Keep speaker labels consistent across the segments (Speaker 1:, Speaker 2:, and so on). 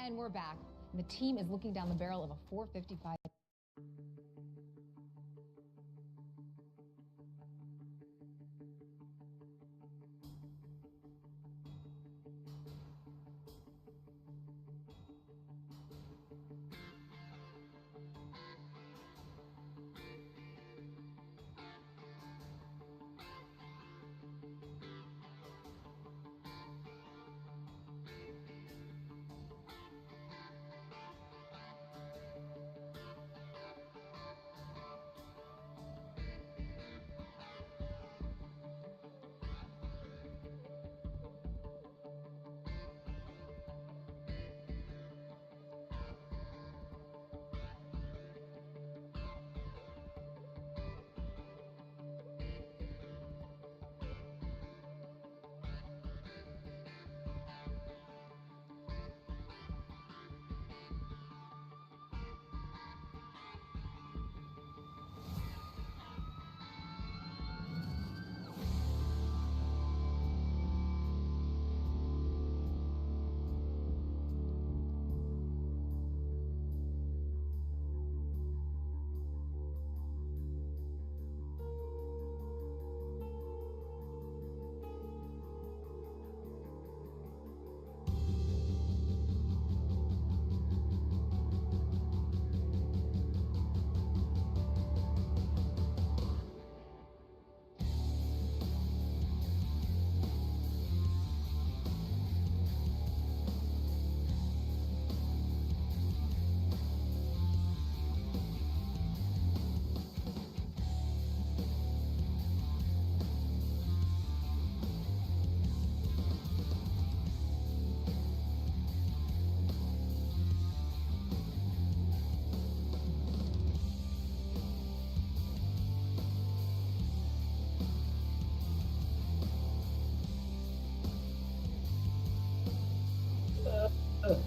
Speaker 1: And we're back. The team is looking down the barrel of a 455.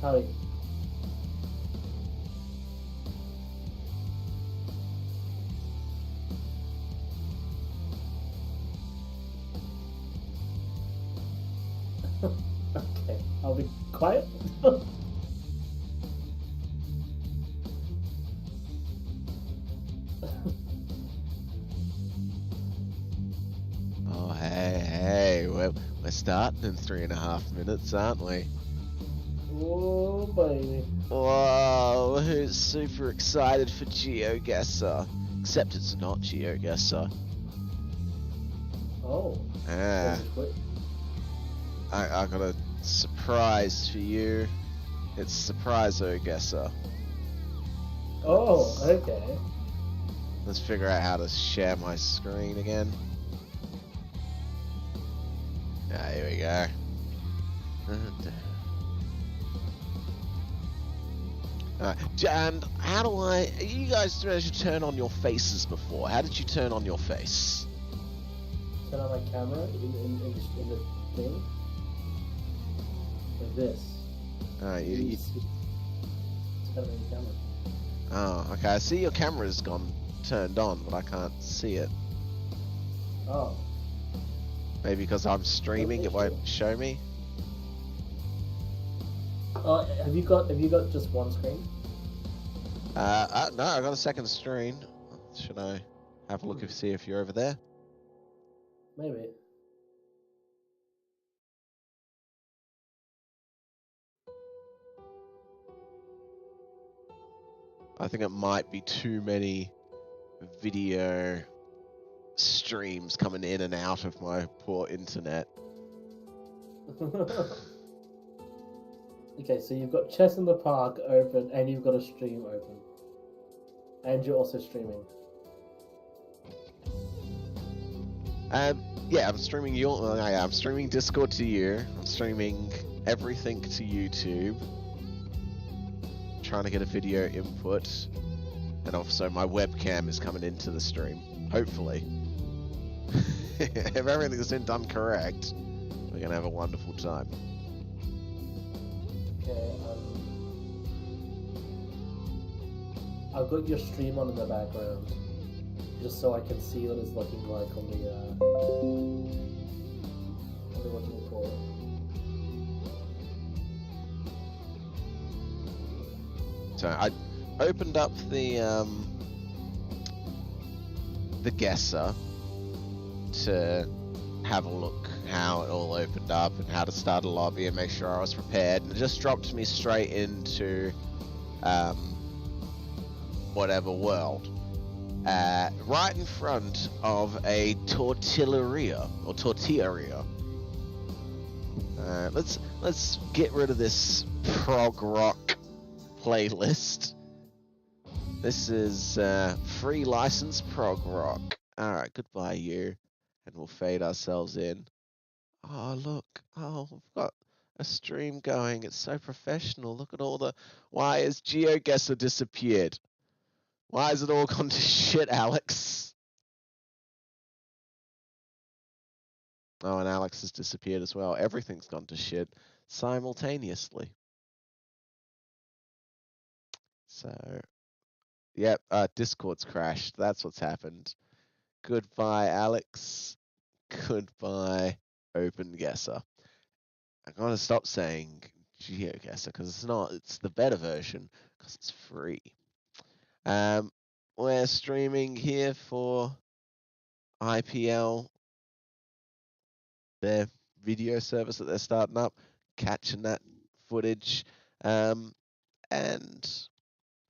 Speaker 2: Howdy. Okay, I'll be quiet.
Speaker 3: Oh, hey, we're starting in 3.5 minutes, aren't we?
Speaker 2: Oh, baby.
Speaker 3: Whoa, who's super excited for GeoGuessr? Except it's not GeoGuessr.
Speaker 2: Oh.
Speaker 3: Ah, I got a surprise for you. It's SiGGz.
Speaker 2: Oh, okay.
Speaker 3: Let's figure out how to share my screen again. Ah, here we go. And how do you guys managed to turn on your faces before? How did you turn on your face?
Speaker 2: Turn on my camera in the thing. Like this.
Speaker 3: You
Speaker 2: Turn on the camera.
Speaker 3: Oh, okay. I see your camera's turned on, but I can't see it.
Speaker 2: Oh.
Speaker 3: Maybe because I'm streaming, it won't show me.
Speaker 2: Oh, have you got just one screen?
Speaker 3: No, I got a second screen. Should I have a look and see if you're over there?
Speaker 2: Maybe.
Speaker 3: I think it might be too many video streams coming in and out of my poor internet.
Speaker 2: Okay, so you've got Chess in the Park open, and you've got a stream open. And you're also streaming.
Speaker 3: Yeah, I'm streaming I'm streaming Discord to you. I'm streaming everything to YouTube. Trying to get a video input. And also my webcam is coming into the stream. Hopefully. If everything's been done correct, we're going to have a wonderful time.
Speaker 2: Okay, I've got your stream on in the background, just so I can see what it's looking like on the what do you call
Speaker 3: So I opened up the guesser to have a look how it all opened up and how to start a lobby and make sure I was prepared, and it just dropped me straight into whatever world. Right in front of a tortilleria. Let's get rid of this prog rock playlist. This is free license prog rock. Alright, goodbye you. And we'll fade ourselves in. Oh look, oh, we've got a stream going. It's so professional. Look at all the... Why has GeoGuessr disappeared? Why has it all gone to shit, Alex? Oh, and Alex has disappeared as well. Everything's gone to shit simultaneously. So, yep, Discord's crashed. That's what's happened. Goodbye, Alex. Goodbye, OpenGuessr. I'm gonna stop saying GeoGuessr because it's not. It's the better version because it's free. We're streaming here for IPL, their video service that they're starting up, catching that footage, and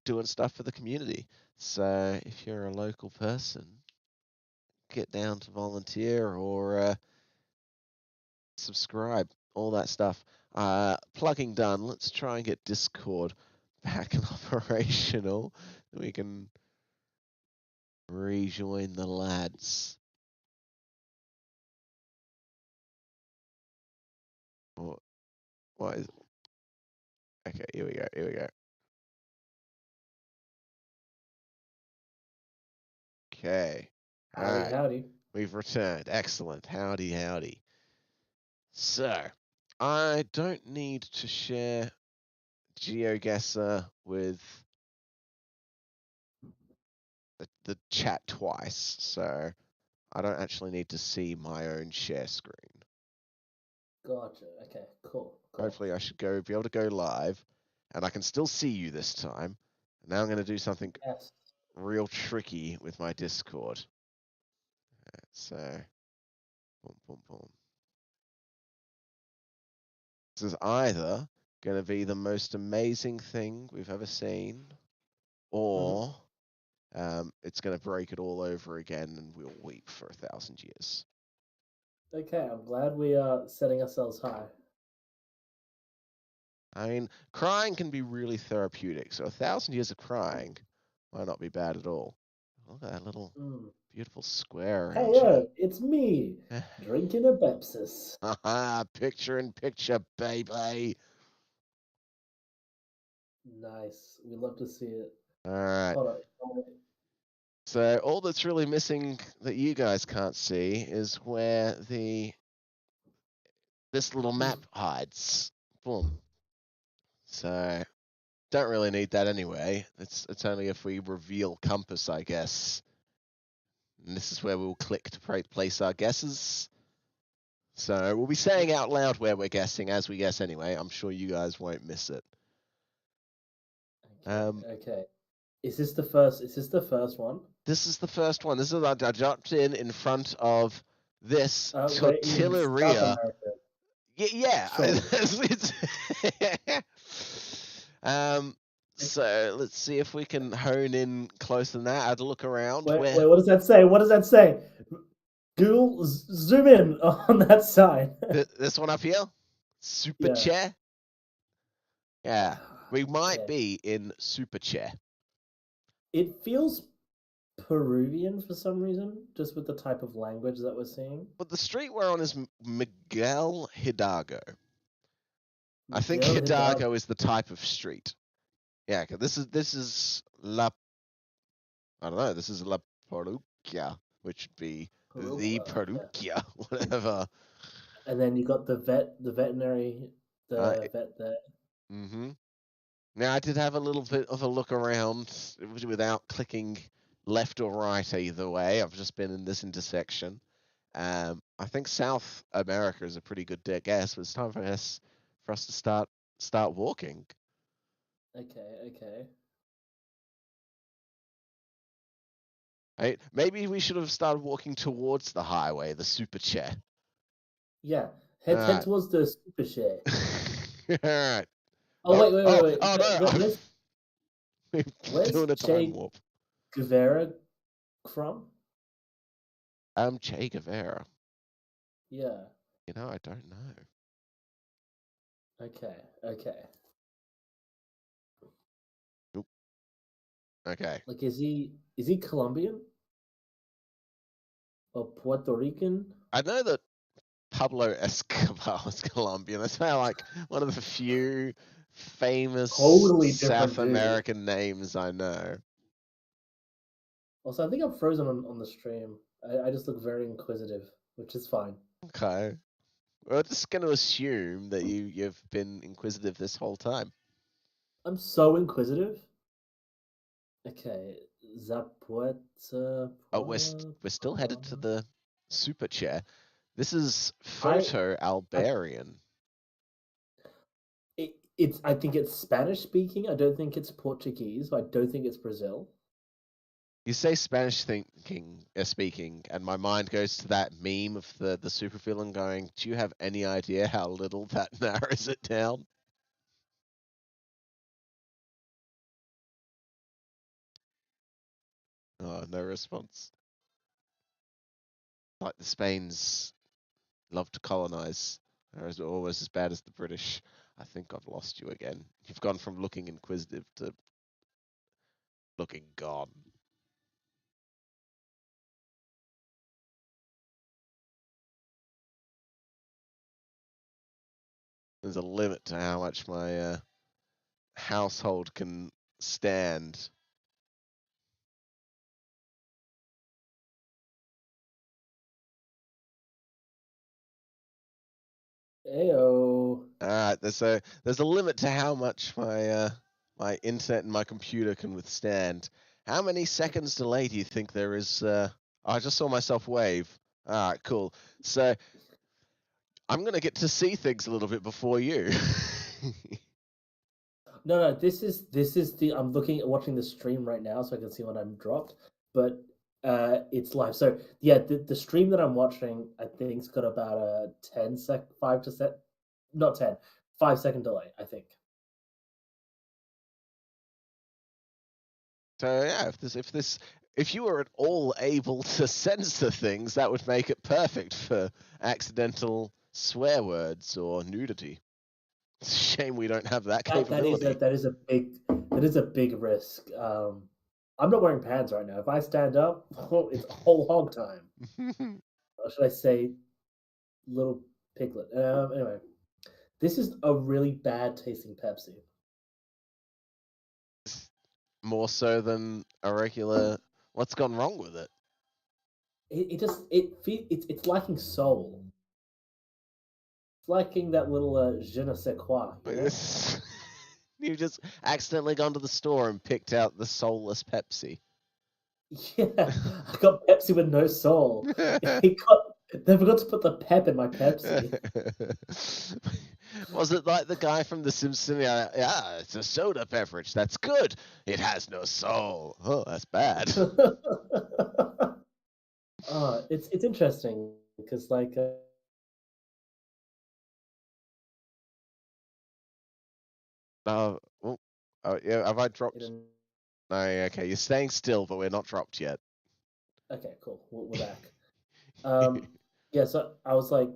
Speaker 3: doing stuff for the community. So if you're a local person, get down to volunteer or subscribe, all that stuff. Plugging done. Let's try and get Discord back and operational. We can rejoin the lads. What is... Okay, here we go. Okay.
Speaker 2: Howdy, howdy.
Speaker 3: We've returned. Excellent. Howdy. So, I don't need to share GeoGuessr with the chat twice, so I don't actually need to see my own share screen.
Speaker 2: Gotcha. Okay, cool.
Speaker 3: Hopefully I should be able to go live, and I can still see you this time. Now I'm going to do something real tricky with my Discord. So, boom. This is either going to be the most amazing thing we've ever seen, or it's going to break it all over again and we'll weep for 1,000 years.
Speaker 2: Okay, I'm glad we are setting ourselves high.
Speaker 3: I mean, crying can be really therapeutic, so 1,000 years of crying might not be bad at all. Look at that little beautiful square around
Speaker 2: Hey, it's me, drinking a Pepsis.
Speaker 3: Haha, picture in picture, baby.
Speaker 2: Nice. We love to see it.
Speaker 3: All right.
Speaker 2: Hold on.
Speaker 3: So all that's really missing that you guys can't see is where this little map hides. Boom. So don't really need that anyway. It's only if we reveal compass, I guess. And this is where we'll click to place our guesses. So we'll be saying out loud where we're guessing as we guess anyway. I'm sure you guys won't miss it.
Speaker 2: Okay. Is this the first one?
Speaker 3: This is the first one. This is I jumped in front of this tortilleria. Yeah. Sure. So let's see if we can hone in closer than that. I had to look around.
Speaker 2: Wait, what does that say? What does that say? Google, zoom in on that side.
Speaker 3: This one up here? Super chair? Yeah. We might be in Super chair.
Speaker 2: It feels Peruvian for some reason, just with the type of language that we're seeing.
Speaker 3: But the street we're on is Miguel Hidalgo. I think Hidalgo is the type of street. Yeah, this is La... I don't know, this is La Parroquia, which would be the Parroquia, whatever.
Speaker 2: And then you got the veterinary, vet there.
Speaker 3: Mm-hmm. Now, I did have a little bit of a look around without clicking left or right either way. I've just been in this intersection. I think South America is a pretty good guess, but it's time for us to start walking.
Speaker 2: Okay.
Speaker 3: Maybe we should have started walking towards the highway, the super chair.
Speaker 2: Yeah, head
Speaker 3: Alright.
Speaker 2: towards the super share.
Speaker 3: Alright.
Speaker 2: Oh wait.
Speaker 3: Oh no! We're
Speaker 2: Where's
Speaker 3: doing a
Speaker 2: Che
Speaker 3: time warp.
Speaker 2: Guevara from?
Speaker 3: Che Guevara.
Speaker 2: Yeah.
Speaker 3: You know, I don't know.
Speaker 2: Okay.
Speaker 3: Okay.
Speaker 2: Like, is he Colombian or Puerto Rican?
Speaker 3: I know that Pablo Escobar was Colombian. That's about like one of the few famous
Speaker 2: Totally different
Speaker 3: South
Speaker 2: dude.
Speaker 3: American names I know.
Speaker 2: Also, I think I'm frozen on the stream. I just look very inquisitive, which is fine.
Speaker 3: Okay. We're just going to assume that you've been inquisitive this whole time.
Speaker 2: I'm so inquisitive. Okay, Zapueta.
Speaker 3: Oh, we're still headed to the super chair. This is Photo Albarian.
Speaker 2: I think it's Spanish speaking. I don't think it's Portuguese. I don't think it's Brazil.
Speaker 3: You say Spanish speaking, and my mind goes to that meme of the super villain going, do you have any idea how little that narrows it down? Oh, no response. Like the Spains love to colonize. They're almost as bad as the British. I think I've lost you again. You've gone from looking inquisitive to looking gone. There's a limit to how much my household can stand.
Speaker 2: Ayo.
Speaker 3: Alright, there's a limit to how much my internet and my computer can withstand. How many seconds delay do you think there is? I just saw myself wave. Alright, cool. So I'm gonna get to see things a little bit before you.
Speaker 2: No. This is the. I'm watching the stream right now, so I can see when I'm dropped. But it's live. So yeah, the stream that I'm watching, I think's got about a 5 second delay. I think.
Speaker 3: So yeah, if you were at all able to censor things, that would make it perfect for accidental swear words or nudity. It's a shame we don't have that capability.
Speaker 2: That is a big risk. I'm not wearing pants right now. If I stand up, it's whole hog time. Or should I say, little piglet? Anyway, this is a really bad tasting Pepsi.
Speaker 3: More so than a regular. What's gone wrong with it?
Speaker 2: It's lacking soul. It's lacking that little je ne sais quoi. You know?
Speaker 3: You've just accidentally gone to the store and picked out the soulless Pepsi.
Speaker 2: Yeah, I got Pepsi with no soul. They forgot to put the pep in my Pepsi.
Speaker 3: Was it like the guy from The Simpsons? Yeah, it's a soda beverage. That's good. It has no soul. Oh, that's bad.
Speaker 2: It's interesting because like.
Speaker 3: Yeah, have I dropped? No, okay, you're staying still, but we're not dropped yet.
Speaker 2: Okay, cool. We're back. Yeah, so I was I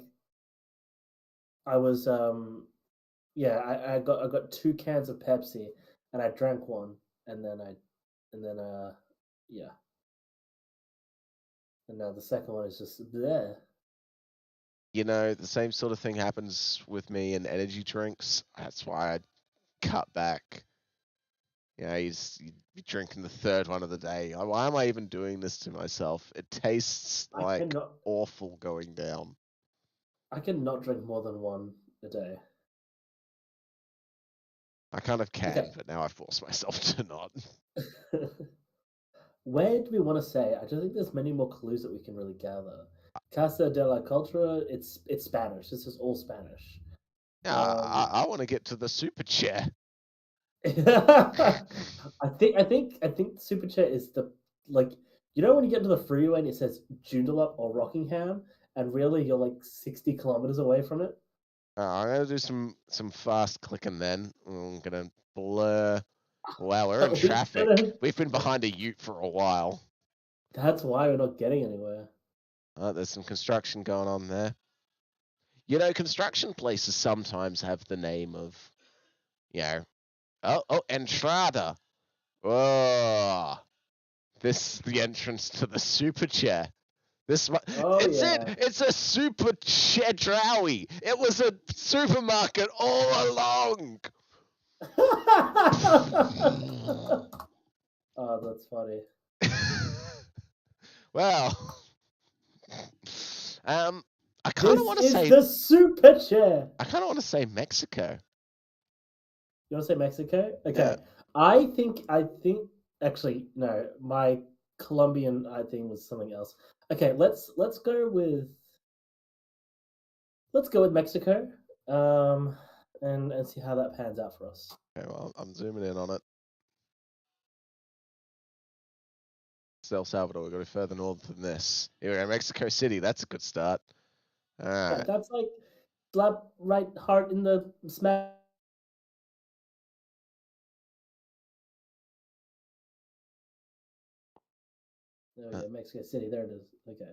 Speaker 2: got 2 cans of Pepsi and I drank one and then yeah. And now the second one is just there.
Speaker 3: You know, the same sort of thing happens with me in energy drinks. That's why I cut back. You know, you're drinking the 3rd one of the day. Why am I even doing this to myself? It tastes like awful going down.
Speaker 2: I cannot drink more than one a day.
Speaker 3: I kind of can, but now I force myself to not.
Speaker 2: Where do we want to say? I don't think there's many more clues that we can really gather. Casa de la Cultura, it's Spanish. This is all Spanish.
Speaker 3: Yeah, I want to get to the super chair.
Speaker 2: I think super chat is the You know when you get to the freeway and it says Joondalup or Rockingham, and really you're like 60 kilometers away from it?
Speaker 3: I'm gonna do some fast clicking then. I'm gonna blur. Wow, we're in
Speaker 2: We
Speaker 3: traffic.
Speaker 2: gotta-
Speaker 3: We've been behind a ute for a while.
Speaker 2: That's why we're not getting anywhere.
Speaker 3: There's some construction going on there. You know, construction places sometimes have the name of, you know, oh, Entrada. Oh, this is the entrance to the super chair. It's a super chedraui. It was a supermarket all along.
Speaker 2: Oh, that's funny.
Speaker 3: Well, I kind of want to say
Speaker 2: the super chair.
Speaker 3: I kind of want to say Mexico.
Speaker 2: You want to say Mexico? Okay.
Speaker 3: Yeah.
Speaker 2: I think actually no, my Colombian I think was something else. Okay, let's go with Mexico. And see how that pans out for us.
Speaker 3: Okay, well, I'm zooming in on it. El Salvador, we've got to go further north than this. Here we go, Mexico City. That's a good start. All right.
Speaker 2: Yeah, that's like slap right heart in the smack. There we go, Mexico City. There it is. Okay.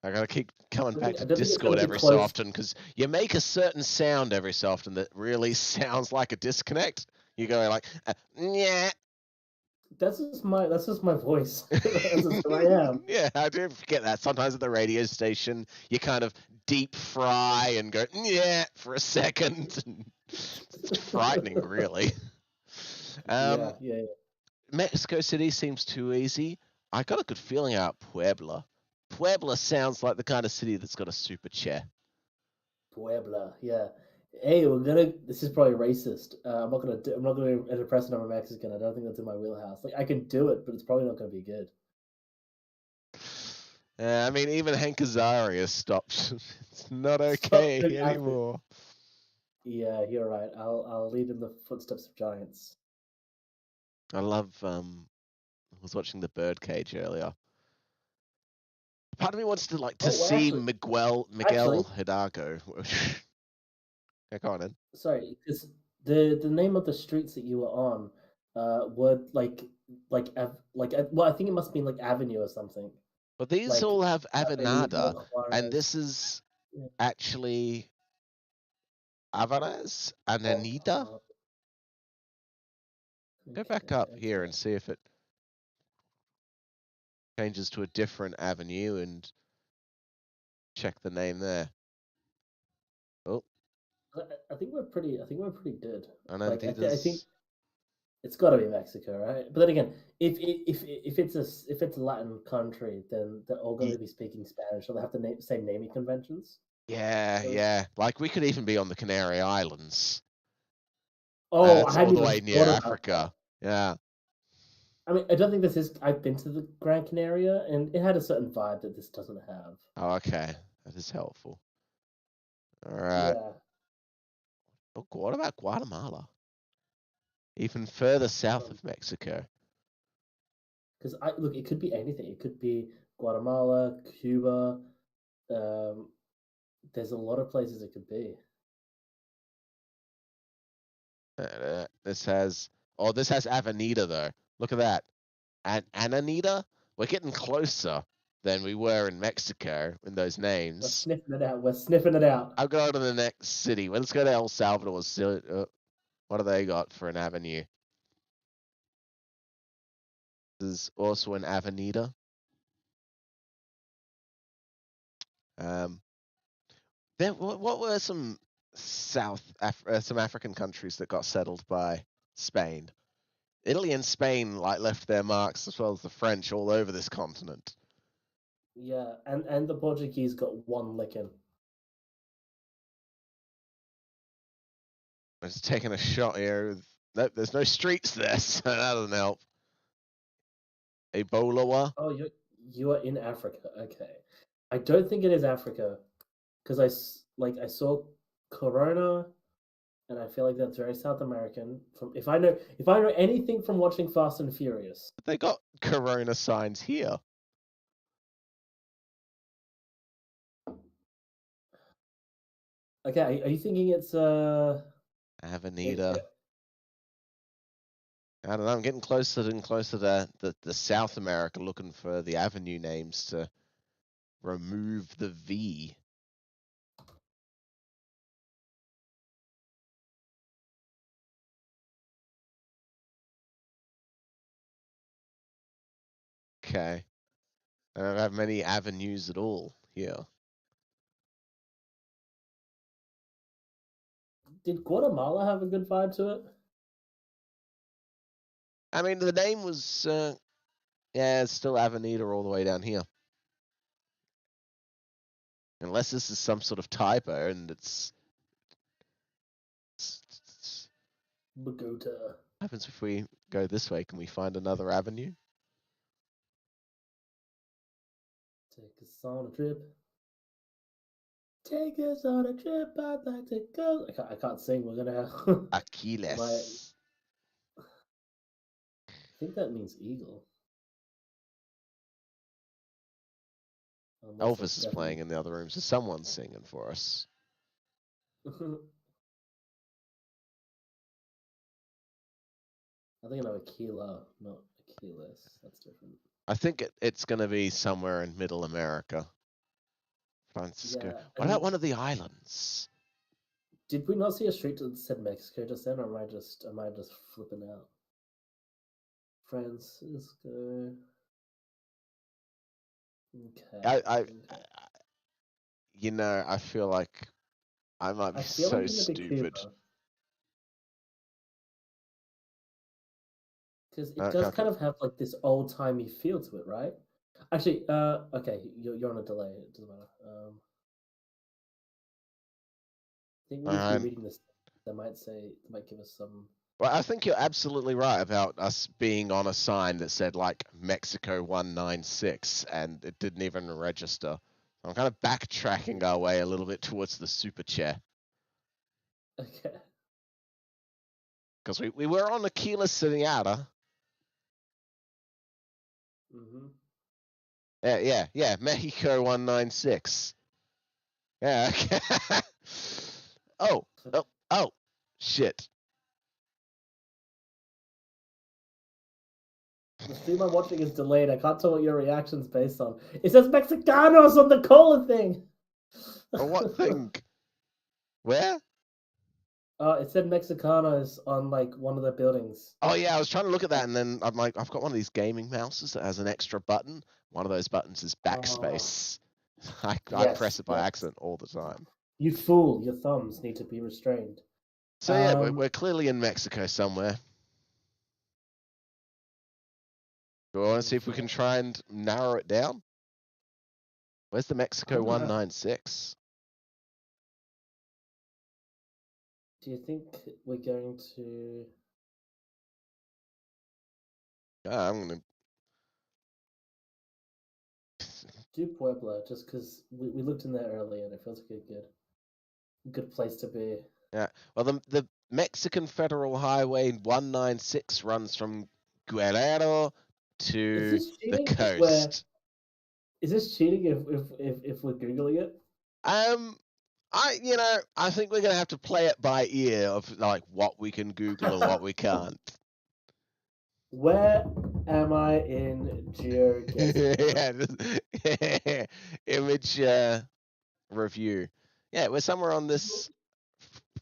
Speaker 3: I gotta keep coming back to
Speaker 2: I don't think it's
Speaker 3: Discord
Speaker 2: gonna be
Speaker 3: every so
Speaker 2: close.
Speaker 3: often because you make a certain sound every so often that really sounds like a disconnect. You go like, yeah.
Speaker 2: That's just my voice. That's just who I am.
Speaker 3: Yeah, I do forget that. Sometimes at the radio station, you kind of deep fry and go, yeah, for a second. It's frightening, really.
Speaker 2: Yeah.
Speaker 3: Mexico City seems too easy. I got a good feeling about Puebla. Puebla sounds like the kind of city that's got a super chair.
Speaker 2: Puebla, yeah. Hey, this is probably racist. I'm not gonna impress another Mexican. I don't think that's in my wheelhouse. Like I can do it, but it's probably not gonna be good.
Speaker 3: I mean, even Hank Azaria stopped. It's not okay anymore.
Speaker 2: Yeah, you're right. I'll lead in the footsteps of giants.
Speaker 3: I love. I was watching the Birdcage earlier. Part of me wants to see
Speaker 2: actually,
Speaker 3: Miguel Hidalgo. Okay, go on then.
Speaker 2: Sorry, because the name of the streets that you were on, were well, I think it must be like Avenue or something.
Speaker 3: But these
Speaker 2: like,
Speaker 3: all have Avenida,
Speaker 2: Juarez.
Speaker 3: and this is actually Alvarez and Anita. Go back up here and see if it changes to a different avenue and check the name there. Oh,
Speaker 2: I think we're pretty good.
Speaker 3: and
Speaker 2: Like, I
Speaker 3: Anita's...
Speaker 2: think it's got to be Mexico, right? But then again, if it's a Latin country, then they're all going to be speaking Spanish, so they have the same naming conventions.
Speaker 3: Yeah. Like we could even be on the Canary Islands.
Speaker 2: Oh,
Speaker 3: that's all the way near Africa. Yeah.
Speaker 2: I mean, I don't think this is. I've been to the Gran Canaria, and it had a certain vibe that this doesn't have.
Speaker 3: Oh, okay, that is helpful. All right.
Speaker 2: Yeah.
Speaker 3: Oh, what about Guatemala? Even further south of Mexico.
Speaker 2: Because look, it could be anything. It could be Guatemala, Cuba. There's a lot of places it could be.
Speaker 3: This has Avenida though. Look at that. And Ananita, we're getting closer than we were in Mexico in those names.
Speaker 2: We're sniffing it out.
Speaker 3: I'll go to the next city. Let's go to El Salvador. What do they got for an avenue? There's also an Avenida. What were some some African countries that got settled by Spain? Italy and Spain left their marks, as well as the French, all over this continent.
Speaker 2: Yeah, and the Portuguese got one licking.
Speaker 3: I'm just taking a shot here. Nope, there's no streets there, so that doesn't help. Ebola.
Speaker 2: Oh, you are in Africa. Okay, I don't think it is Africa, because I saw Corona, and I feel like that's very South American. From if I know anything from watching Fast and Furious.
Speaker 3: They got Corona signs here.
Speaker 2: Okay, are you thinking it's
Speaker 3: Avenida. I don't know. I'm getting closer and closer to the South America, looking for the avenue names to remove the V. Okay. I don't have many avenues at all here.
Speaker 2: Did Guatemala have a good vibe to it?
Speaker 3: I mean, the name was, yeah, it's still Avenida all the way down here. Unless this is some sort of typo and it's
Speaker 2: Bogota.
Speaker 3: what happens if we go this way? Can we find another avenue?
Speaker 2: Take us on a trip. Take us on a trip. I'd like to go. I can't sing. We're gonna have.
Speaker 3: Achilles.
Speaker 2: I think that means eagle.
Speaker 3: Elvis is playing in the other room, so someone's singing for us.
Speaker 2: I think I know Aquila, not Achilles. That's different.
Speaker 3: I think it's going to be somewhere in Middle America. Francisco.
Speaker 2: Yeah,
Speaker 3: what about one of the islands?
Speaker 2: Did we not see a street that said Mexico just then, or am I just flipping out? Francisco. Okay.
Speaker 3: You know, I feel like I might be so stupid.
Speaker 2: Because it does kind of have like this old-timey feel to it, right? Actually, okay, you're on a delay. It doesn't matter. I think we need to be reading this. That might give us some.
Speaker 3: Well, I think you're absolutely right about us being on a sign that said like Mexico 196, and it didn't even register. I'm kind of backtracking our way a little bit towards the super chair.
Speaker 2: Okay.
Speaker 3: Because we were on Aquila Siniata.
Speaker 2: Mm-hmm.
Speaker 3: Yeah. Mexico 196. Yeah. Okay. Oh, shit.
Speaker 2: The stream I'm watching is delayed. I can't tell what your reaction's based on. It says Mexicanos on the cola thing.
Speaker 3: On what thing? Where?
Speaker 2: It said Mexicanos on like one of the buildings.
Speaker 3: Oh yeah, I was trying to look at that, and then I'm like, I've got one of these gaming mouses that has an extra button. One of those buttons is backspace. I press it by accident all the time.
Speaker 2: You fool! Your thumbs need to be restrained.
Speaker 3: So yeah, we're clearly in Mexico somewhere. Do I want to see if we can try and narrow it down? Where's the Mexico 196?
Speaker 2: Do you think we're going to?
Speaker 3: I'm gonna
Speaker 2: do Puebla just because we looked in there earlier and it feels like a good place to be.
Speaker 3: Yeah. Well, the Mexican Federal Highway 196 runs from Guerrero to the coast.
Speaker 2: Is this cheating if we're googling it?
Speaker 3: I think we're gonna have to play it by ear of like what we can Google and what we can't.
Speaker 2: Where am I in GeoGuessr?
Speaker 3: Yeah, image review. Yeah, we're somewhere on this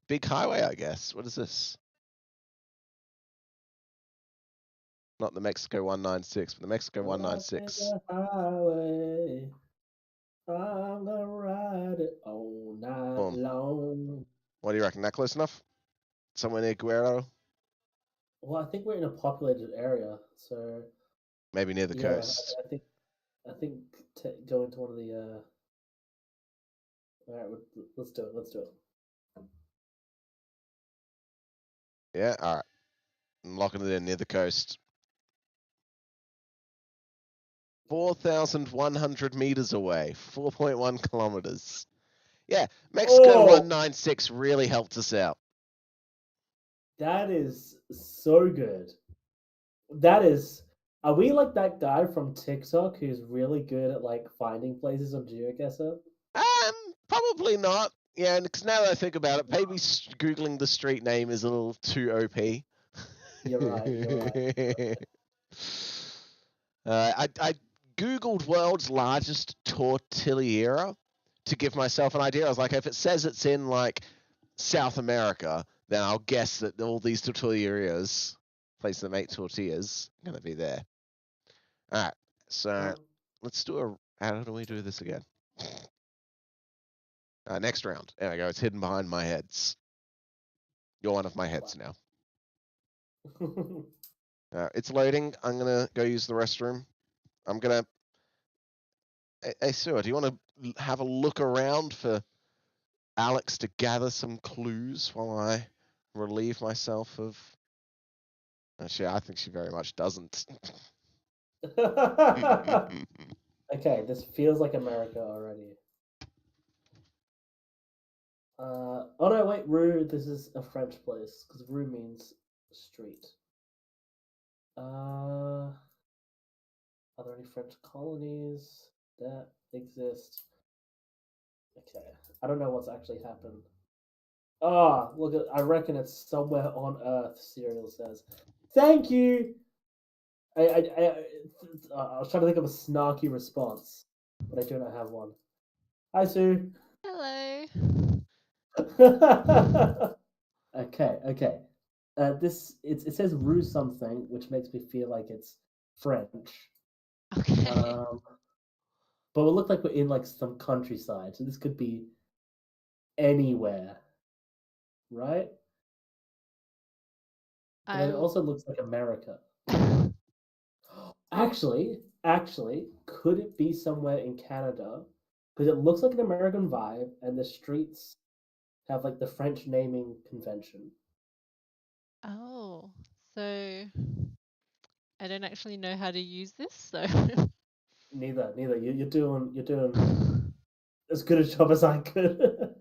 Speaker 3: big highway, I guess. What is this? Not the Mexico 196, but the Mexico 196.
Speaker 2: Highway. I'm gonna ride it all night long.
Speaker 3: What do you reckon? That close enough? Somewhere near Guerrero?
Speaker 2: Well, I think we're in a populated area, so
Speaker 3: maybe near the coast.
Speaker 2: I think go into one of the. All right, let's do it. Let's do it.
Speaker 3: Yeah, all right. I'm locking it in near the coast. 4,100 meters away, 4.1 kilometers. Yeah, Mexico 196 really helped us out.
Speaker 2: That is so good. That is. Are we like that guy from TikTok who's really good at like finding places on GeoGuessr?
Speaker 3: Probably not. Yeah, because now that I think about it, maybe googling the street name is a little too OP.
Speaker 2: You're right. You're right.
Speaker 3: I googled world's largest tortillera to give myself an idea. I was like, if it says it's in like South America, then I'll guess that all these tortilleras, places that make tortillas, are gonna be there. All right, so let's do a. How do we do this again? Next round. There we go. It's hidden behind my heads. You're one of my heads now. It's loading. I'm gonna go use the restroom. I'm gonna. Hey, Sue, do you want to have a look around for Alex to gather some clues while I relieve myself of? Actually, I think she very much doesn't.
Speaker 2: Okay, this feels like America already. Oh no, wait, Rue. This is a French place because Rue means street. Are there any French colonies that exist? Okay, I don't know what's actually happened. Ah, look at. I reckon it's somewhere on Earth. Serial says, "Thank you." I was trying to think of a snarky response, but I do not have one. Hi, Sue.
Speaker 4: Hello.
Speaker 2: Okay. It says Rue something, which makes me feel like it's French.
Speaker 4: Okay.
Speaker 2: But it look like we're in like some countryside, so this could be anywhere, right? And it also looks like America. Actually, could it be somewhere in Canada? Because it looks like an American vibe, and the streets have like the French naming convention.
Speaker 4: Oh, so I don't actually know how to use this, so.
Speaker 2: Neither. You're doing as good a job as I could.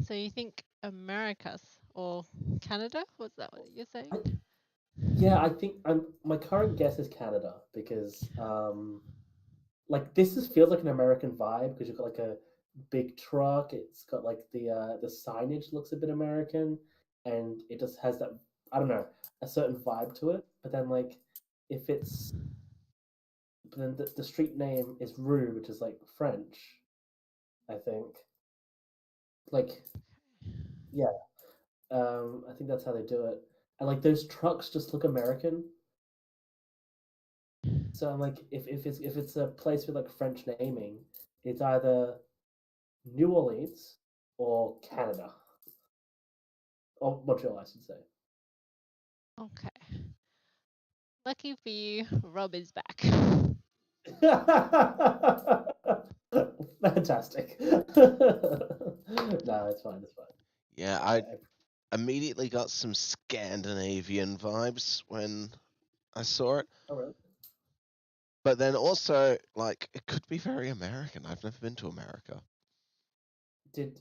Speaker 4: So you think Americas or Canada? Was that what you're saying?
Speaker 2: Yeah, I think my current guess is Canada because like this feels like an American vibe because you've got like a big truck. It's got like the signage looks a bit American, and it just has that, I don't know, a certain vibe to it. But then like if it's but then the street name is Rue, which is like French, I think. Like yeah, I think that's how they do it. And like those trucks just look American. So I'm like, if it's a place with like French naming, it's either New Orleans or Canada. Or Montreal, I should say.
Speaker 4: Okay. Lucky for you, Rob is back.
Speaker 2: Fantastic. No, it's fine.
Speaker 3: Yeah, I immediately got some Scandinavian vibes when I saw it.
Speaker 2: Oh, really?
Speaker 3: But then also, like, it could be very American. I've never been to America.
Speaker 2: Did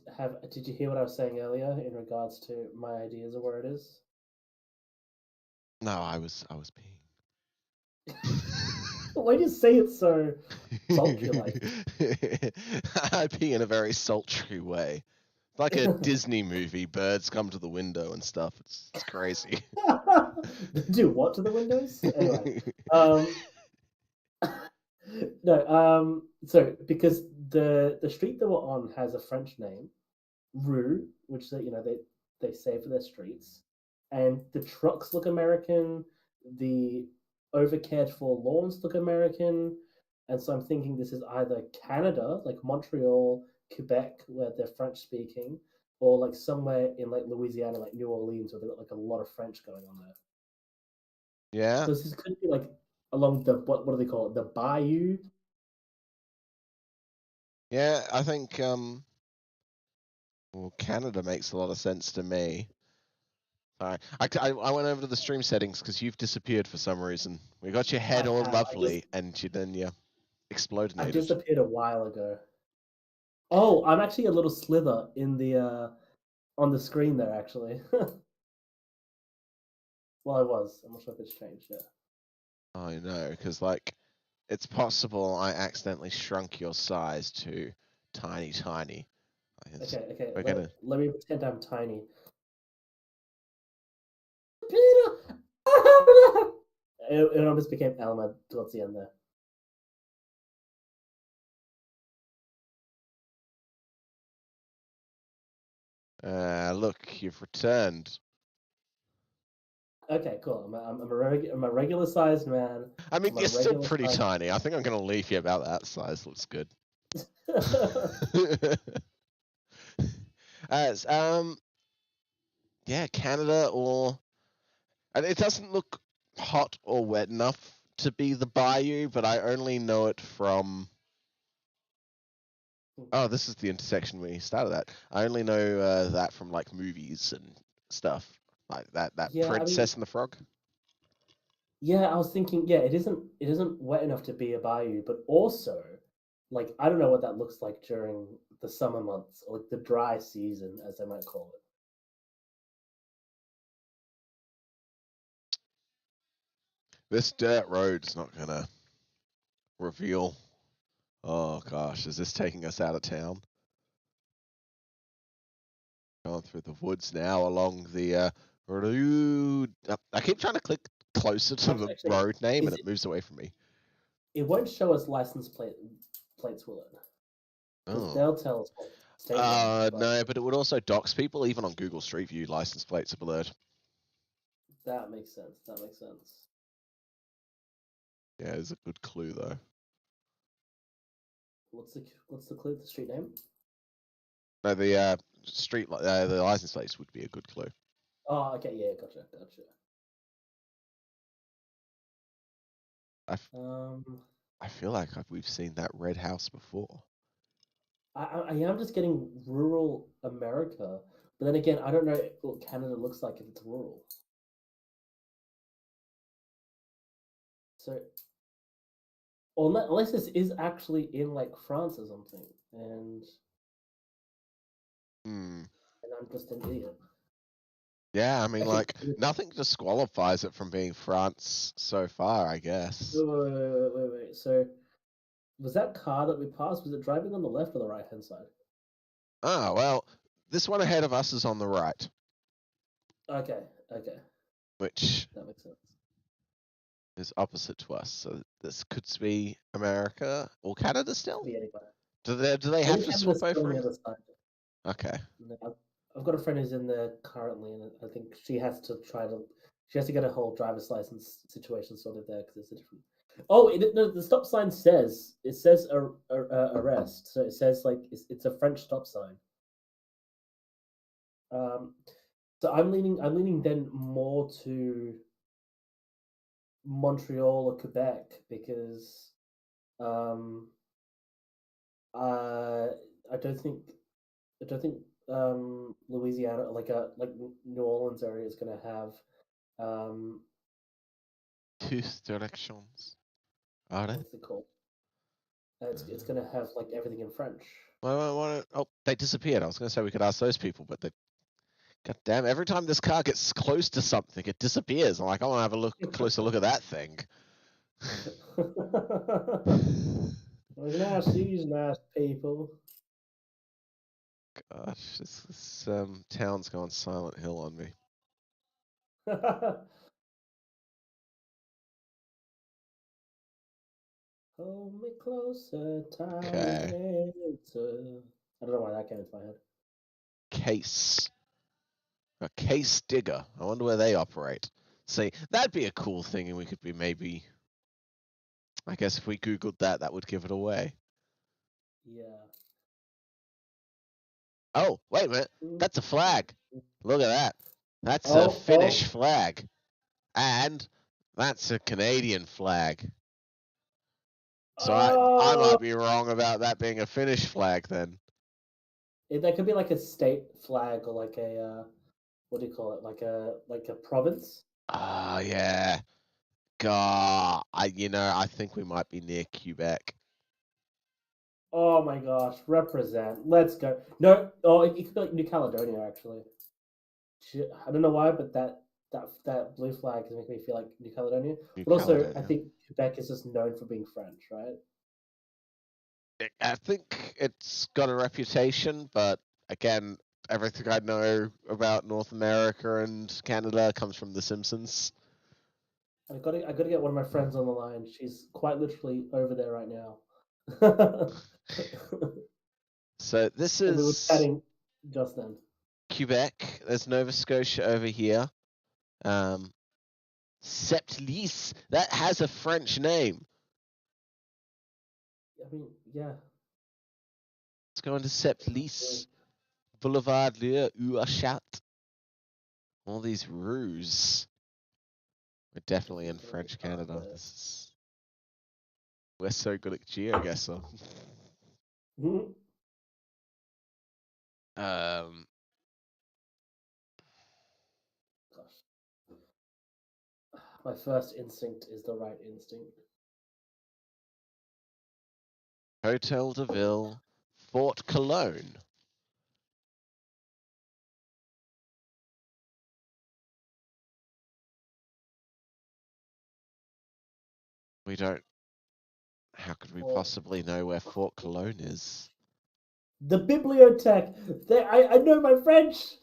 Speaker 2: you hear what I was saying earlier in regards to my ideas of where it is?
Speaker 3: No, I was peeing.
Speaker 2: Why do you say it so sultry like?
Speaker 3: I pee in a very sultry way. Like a Disney movie, birds come to the window and stuff. It's crazy.
Speaker 2: Do what to the windows? Anyway, no, so because the street that we're on has a French name, Rue, which they say for their streets, and the trucks look American, the overcared for lawns look American, and so I'm thinking this is either Canada, like Montreal, Quebec, where they're French speaking, or like somewhere in like Louisiana, like New Orleans, where they've got like a lot of French going on there.
Speaker 3: Yeah.
Speaker 2: So this could be like along the what do they call it? The bayou.
Speaker 3: Yeah, I think well, Canada makes a lot of sense to me. All right. I went over to the stream settings because you've disappeared for some reason. We got your head all lovely, and you exploded.
Speaker 2: I disappeared a while ago. Oh, I'm actually a little slither in the on the screen there, actually. Well, I was. I'm not sure if it's changed yet.
Speaker 3: I know, because like it's possible I accidentally shrunk your size to tiny.
Speaker 2: Okay.
Speaker 3: We're gonna.
Speaker 2: Let me pretend I'm tiny. Peter! It almost became Elma towards the end there.
Speaker 3: Look, you've returned.
Speaker 2: Okay, cool. I'm a regular sized man.
Speaker 3: I mean,
Speaker 2: I'm a
Speaker 3: you're still
Speaker 2: regular
Speaker 3: pretty
Speaker 2: sized-
Speaker 3: tiny. I think I'm gonna leave you about that size. Looks good. As yeah, Canada or and it doesn't look hot or wet enough to be the bayou, but I only know it from. Oh, this is the intersection we started at. I only know that from like movies and stuff, like that
Speaker 2: Yeah, I mean-
Speaker 3: Princess and the Frog.
Speaker 2: Yeah, I was thinking. Yeah, it isn't wet enough to be a bayou, but also, like, I don't know what that looks like during the summer months, or like the dry season, as they might call it.
Speaker 3: This dirt road's not gonna reveal. Oh gosh, is this taking us out of town? Going through the woods now along the road. I keep trying to click closer to the
Speaker 2: Actually,
Speaker 3: road name and
Speaker 2: is
Speaker 3: it moves away from me.
Speaker 2: It won't show us license plates, will it? Because
Speaker 3: Oh.
Speaker 2: they'll tell us what state we're in,
Speaker 3: No, but it would also dox people. Even on Google Street View, license plates are blurred.
Speaker 2: That makes sense. That makes sense.
Speaker 3: Yeah, it's a good clue though.
Speaker 2: What's the clue? The street name?
Speaker 3: No, the the license plates would be a good clue.
Speaker 2: Oh, okay. Yeah, gotcha.
Speaker 3: I feel like we've seen that red house before.
Speaker 2: I am just getting rural America, but then again, I don't know what Canada looks like if it's rural. So, unless this is actually in like France or something, and
Speaker 3: Hmm.
Speaker 2: I'm just an idiot.
Speaker 3: Yeah, I mean,
Speaker 2: Actually,
Speaker 3: like nothing disqualifies it from being France so far, I guess.
Speaker 2: Wait. So, was that car that we passed? Was it driving on the left or the right hand side?
Speaker 3: Ah, well, this one ahead of us is on the right,
Speaker 2: Okay.
Speaker 3: which
Speaker 2: That makes sense.
Speaker 3: is opposite to us. So this could be America or Canada still.
Speaker 2: Could be anywhere.
Speaker 3: Do they have to swap
Speaker 2: on
Speaker 3: over?
Speaker 2: the other side.
Speaker 3: Okay.
Speaker 2: No, I've got a friend who's in there currently, and I think she has to get a whole driver's license situation sorted there because it's a different. Oh, no, the stop sign says arrest. So it says like it's a French stop sign. So I'm leaning then more to Montreal or Quebec because I don't think Louisiana like New Orleans area is going to have
Speaker 3: Two directions. Are they?
Speaker 2: what's it called? It's going to have like everything in French.
Speaker 3: Oh, they disappeared. I was going to say we could ask those people, but they. God damn! Every time this car gets close to something, it disappears. I'm like, I want to have a closer look at that thing.
Speaker 2: Well, nice, these nice people.
Speaker 3: Gosh, this town's gone Silent Hill on me.
Speaker 2: Hold me closer, time
Speaker 3: Okay.
Speaker 2: I don't know why that came into my head.
Speaker 3: Case. A case digger. I wonder where they operate. See, that'd be a cool thing, and we could be maybe. I guess if we Googled that, that would give it away.
Speaker 2: Yeah.
Speaker 3: Oh, wait a minute. That's a flag. Look at that. That's a Finnish flag. And that's a Canadian flag. So I might be wrong about that being a Finnish flag then.
Speaker 2: That could be like a state flag or like a what do you call it? Like a province.
Speaker 3: Ah, yeah. God, I think we might be near Quebec.
Speaker 2: Oh my gosh, represent. Let's go. No, oh, it could be like New Caledonia actually. I don't know why, but that blue flag is making me feel like New Caledonia.
Speaker 3: New
Speaker 2: But also, I
Speaker 3: Caledonia.
Speaker 2: think Quebec is just known for being French, right?
Speaker 3: I think it's got a reputation, but again, everything I know about North America and Canada comes from The Simpsons.
Speaker 2: I gotta get one of my friends on the line. She's quite literally over there right now.
Speaker 3: So this
Speaker 2: And we were
Speaker 3: is
Speaker 2: chatting just then.
Speaker 3: Quebec. There's Nova Scotia over here. SiGGz. That has a French name.
Speaker 2: I mean, yeah.
Speaker 3: Let's go into SiGGz. Boulevard Le Uachat. All these rues. We're definitely in French Canada. We're so good at GeoGuessr.
Speaker 2: Gosh. My first instinct is the right instinct.
Speaker 3: Hotel de Ville, Fort Cologne. We don't. How could we possibly know where Fort Cologne is?
Speaker 2: The bibliothèque. I know my French.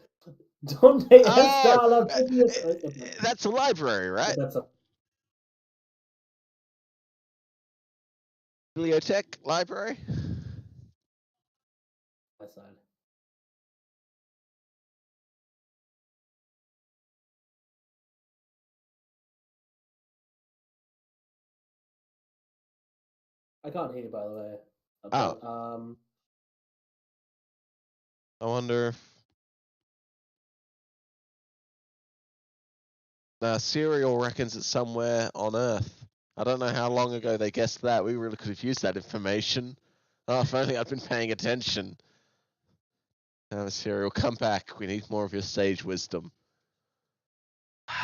Speaker 2: Donde está la bibliothèque?
Speaker 3: That's a library, right?
Speaker 2: That's a
Speaker 3: Bibliothèque, library.
Speaker 2: my side. I can't hear you, by the way.
Speaker 3: Oh. I wonder if Serial reckons it's somewhere on Earth. I don't know how long ago they guessed that. We really could have used that information. Oh, if only I'd been paying attention. Serial, come back. We need more of your sage wisdom. Do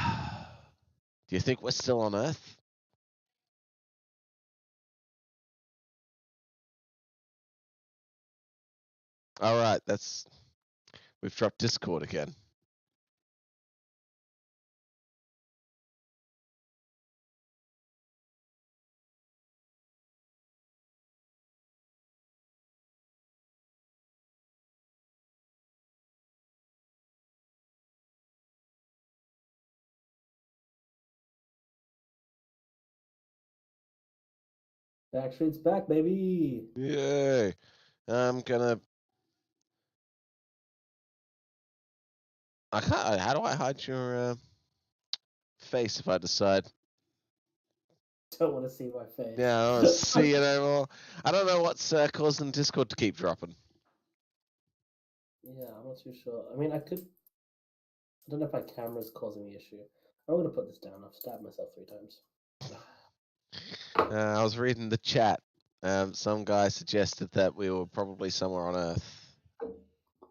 Speaker 3: you think we're still on Earth? All right, we've dropped Discord again.
Speaker 2: Backstreet's back, baby.
Speaker 3: Yay. I'm gonna. How do I hide your face if I decide?
Speaker 2: Don't want to see my face.
Speaker 3: Yeah, I don't want to see it anymore. I don't know what's causing Discord to keep dropping.
Speaker 2: Yeah, I'm not too sure. I mean, I don't know if my camera's causing the issue. I'm gonna put this down. I've stabbed myself 3 times.
Speaker 3: I was reading the chat. Some guy suggested that we were probably somewhere on Earth.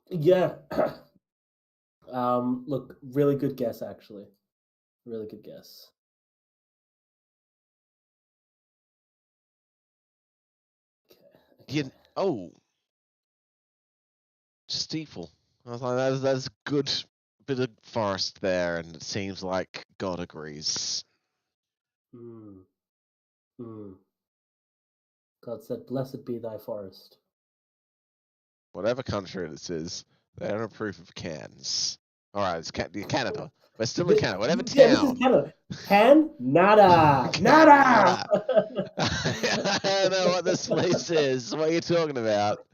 Speaker 2: Yeah. Look, really good guess, actually. Really good guess. Okay.
Speaker 3: Steeple. I was like, that's a good bit of forest there, and it seems like God agrees.
Speaker 2: God said, "Blessed be thy forest."
Speaker 3: Whatever country this is, they don't approve of cans. All right, it's Canada. We're still in Canada. Whatever town.
Speaker 2: Yeah, this is Canada. Nada. Nada.
Speaker 3: I don't know what this place is. What are you talking about?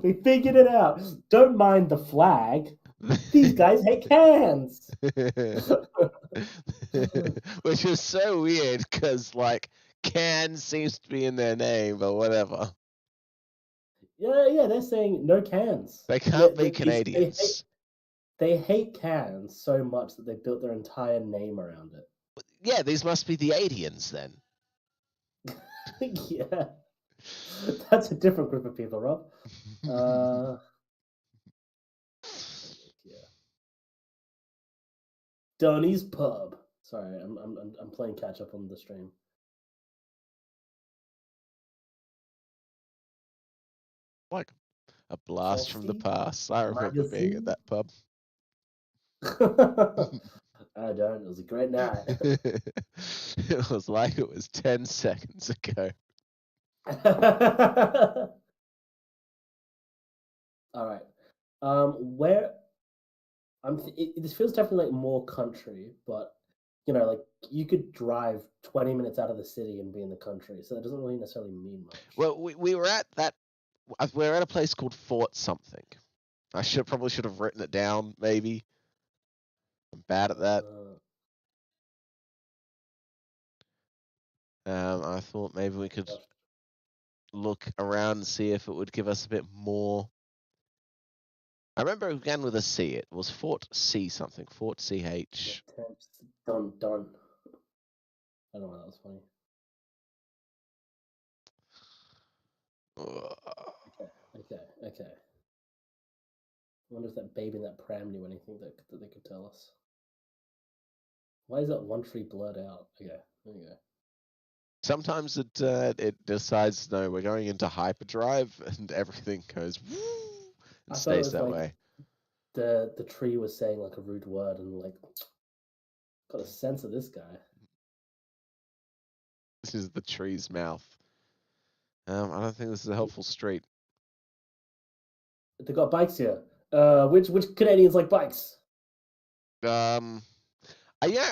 Speaker 2: We figured it out. Don't mind the flag. These guys hate cans.
Speaker 3: Which is so weird because, like, can seems to be in their name, but whatever.
Speaker 2: Yeah, they're saying no cans.
Speaker 3: They can't be Canadians.
Speaker 2: They hate cans so much that they built their entire name around it.
Speaker 3: Yeah, these must be the aliens then.
Speaker 2: Yeah. That's a different group of people, Rob. Yeah. Donny's Pub. Sorry, I'm playing catch up on the stream.
Speaker 3: Like a blast from the
Speaker 2: Frosty?
Speaker 3: past. I remember being at
Speaker 2: Magazine?
Speaker 3: that pub.
Speaker 2: I don't. It was a great night.
Speaker 3: It was like it was 10 seconds ago.
Speaker 2: All right. Where this feels definitely like more country, but like you could drive 20 minutes out of the city and be in the country, so that doesn't really necessarily mean much.
Speaker 3: Well, we were at that. We're at a place called Fort something. I probably should have written it down. Maybe I'm bad at that. I thought maybe we could look around and see if it would give us a bit more. I remember it began with a C. It was Fort C something. Fort CH.
Speaker 2: Done. I don't know why that was funny. Okay. I wonder if that baby in that pram knew anything that they could tell us. Why is that one tree blurred out? Okay, there you go.
Speaker 3: Sometimes it decides, no, we're going into hyperdrive, and everything goes and stays that way.
Speaker 2: The tree was saying like a rude word, and like, got a sense of this guy.
Speaker 3: This is the tree's mouth. I don't think this is a helpful street.
Speaker 2: They got bikes here. Which Canadians like bikes?
Speaker 3: Yeah,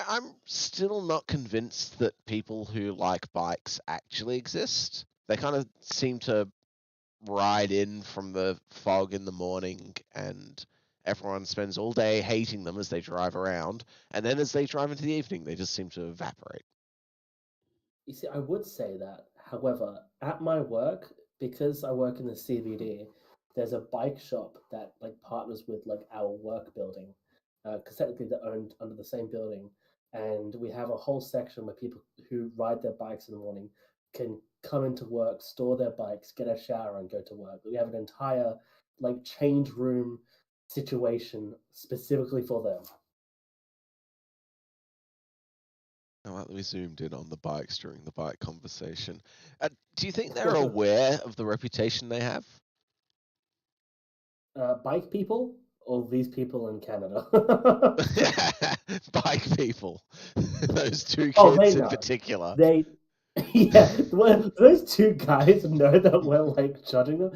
Speaker 3: I'm still not convinced that people who like bikes actually exist. They kind of seem to ride in from the fog in the morning, and everyone spends all day hating them as they drive around, and then as they drive into the evening, they just seem to evaporate.
Speaker 2: You see, I would say that. However, at my work, because I work in the CBD, there's a bike shop that like partners with like our work building, because technically they're owned under the same building, and we have a whole section where people who ride their bikes in the morning can come into work, store their bikes, get a shower, and go to work. We have an entire like change room situation specifically for them.
Speaker 3: We zoomed in on the bikes during the bike conversation. Do you think they're aware of the reputation they have?
Speaker 2: Bike people, or these people in Canada?
Speaker 3: Bike people. Those two kids in particular.
Speaker 2: Those two guys know that we're like judging them.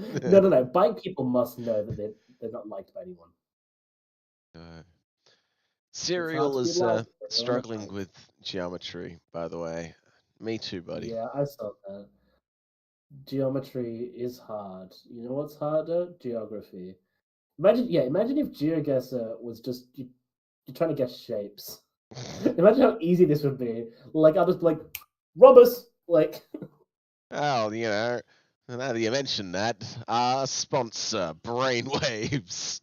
Speaker 2: No. Bike people must know that they're not liked by anyone.
Speaker 3: Serial is struggling with geometry, by the way. Me too, buddy.
Speaker 2: Yeah, I saw that. Geometry is hard. You know what's harder? Geography. Imagine if GeoGuessr was just you're trying to guess shapes. Imagine how easy this would be. Like I'll just be like, rhombus, like.
Speaker 3: Oh, now that you mention that, sponsor Brainwaves.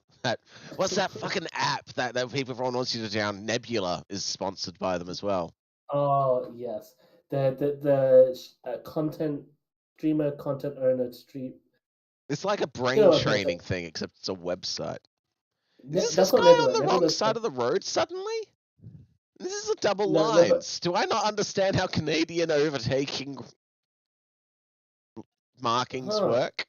Speaker 3: What's that fucking app that everyone wants you to down? Nebula is sponsored by them as well.
Speaker 2: Oh yes, the content streamer, content owner stream.
Speaker 3: It's like a brain training thing, except it's a website. Is this guy on the wrong side of the road suddenly? This is a double lines. Do I not understand how Canadian overtaking markings work?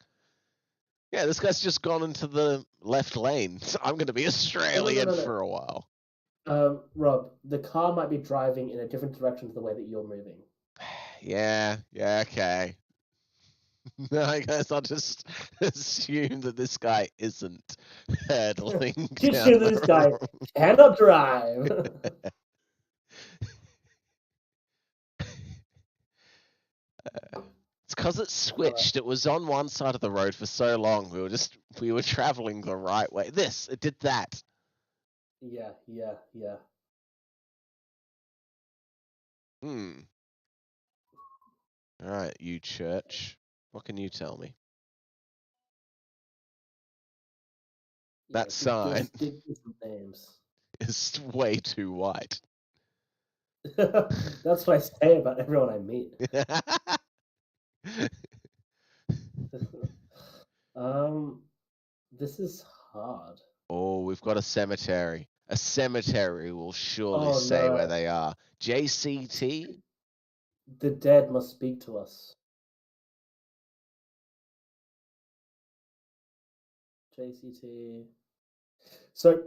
Speaker 3: Yeah, this guy's just gone into the left lane. So I'm going to be Australian for a while.
Speaker 2: Rob, the car might be driving in a different direction to the way that you're moving.
Speaker 3: Yeah, okay. I guess I'll just assume that this guy isn't hurdling.
Speaker 2: This guy cannot drive.
Speaker 3: It's because it switched. It was on one side of the road for so long. We were traveling the right way. It did that.
Speaker 2: Yeah.
Speaker 3: All right, you church. What can you tell me? That sign is way too wide.
Speaker 2: That's what I say about everyone I meet. This is hard.
Speaker 3: Oh, we've got a cemetery. A cemetery will surely say where they are. JCT?
Speaker 2: The dead must speak to us. JCT. So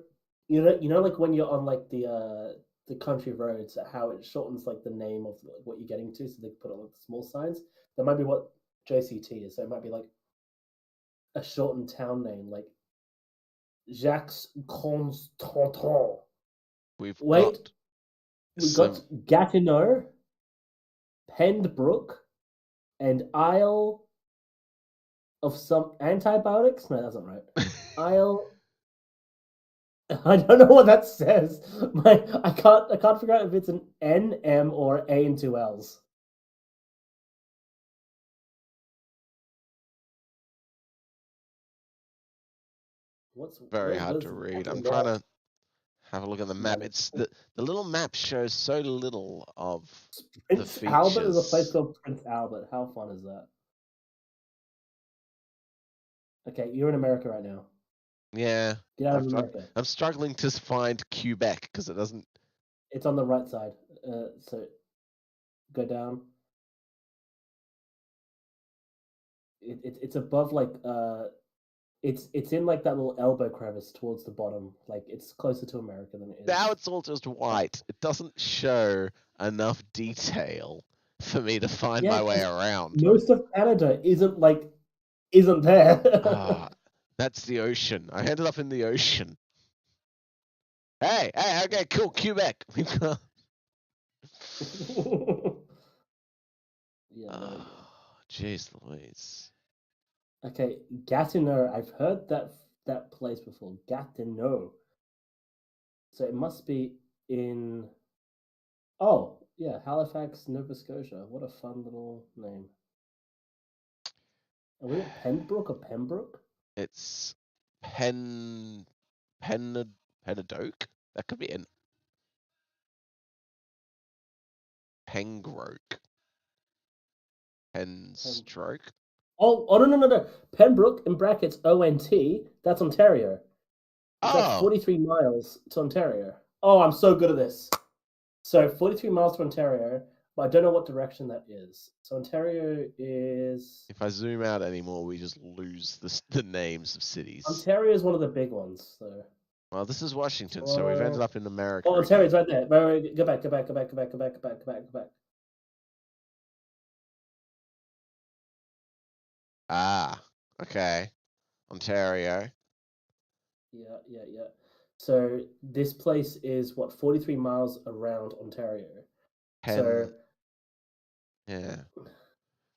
Speaker 2: you know, like when you're on like the country roads, how it shortens like the name of like, what you're getting to, so they put on like the small signs. That might be what JCT is. So it might be like a shortened town name, like Jacques Constantin.
Speaker 3: We've
Speaker 2: Wait,
Speaker 3: got
Speaker 2: we got Gatineau, Pembroke, and Isle of some antibiotics. No, that's not right. Isle. I don't know what that says. I can't figure out if it's an N, M, or A and two L's. What's
Speaker 3: very
Speaker 2: what
Speaker 3: hard
Speaker 2: does
Speaker 3: to read. I'm
Speaker 2: Gatineau-
Speaker 3: trying to have a look at the map.
Speaker 2: No.
Speaker 3: It's the little map shows so little of
Speaker 2: Prince
Speaker 3: the
Speaker 2: Albert is a place
Speaker 3: features.
Speaker 2: called Prince Albert. How fun is that? Okay, you're in America right now.
Speaker 3: Yeah,
Speaker 2: Get out of
Speaker 3: I'm
Speaker 2: America.
Speaker 3: struggling to find Quebec because it doesn't.
Speaker 2: It's on the right side. So go down. It's above like it's in like that little elbow crevice towards the bottom. Like it's closer to America than it is.
Speaker 3: Now it's all just white. It doesn't show enough detail for me to find
Speaker 2: Yeah,
Speaker 3: my way
Speaker 2: 'cause
Speaker 3: around.
Speaker 2: most of Canada isn't there.
Speaker 3: Ah, that's the ocean. I ended up in the ocean. Hey, okay, cool, Quebec. We've got.
Speaker 2: Yeah.
Speaker 3: Oh, jeez Louise.
Speaker 2: Okay, Gatineau. I've heard that place before. Gatineau. So it must be in. Oh, yeah, Halifax, Nova Scotia. What a fun little name. Are we at Pembroke or Pembroke?
Speaker 3: It's Penadoke? That could be in Pengroke. Penstroke?
Speaker 2: Oh, no. Pembroke in brackets ONT. That's Ontario. It's like
Speaker 3: Oh,
Speaker 2: 43 miles to Ontario. Oh, I'm so good at this. So 43 miles to Ontario, but I don't know what direction that is. So Ontario is.
Speaker 3: if I zoom out anymore, we just lose the names of cities.
Speaker 2: Ontario is one of the big ones, so.
Speaker 3: Well, this is Washington, so we've ended up in America.
Speaker 2: Oh,
Speaker 3: again.
Speaker 2: Ontario's right there. Wait, go back.
Speaker 3: Ah, okay. Ontario.
Speaker 2: Yeah. So this place is what 43 miles around Ontario. So
Speaker 3: Yeah.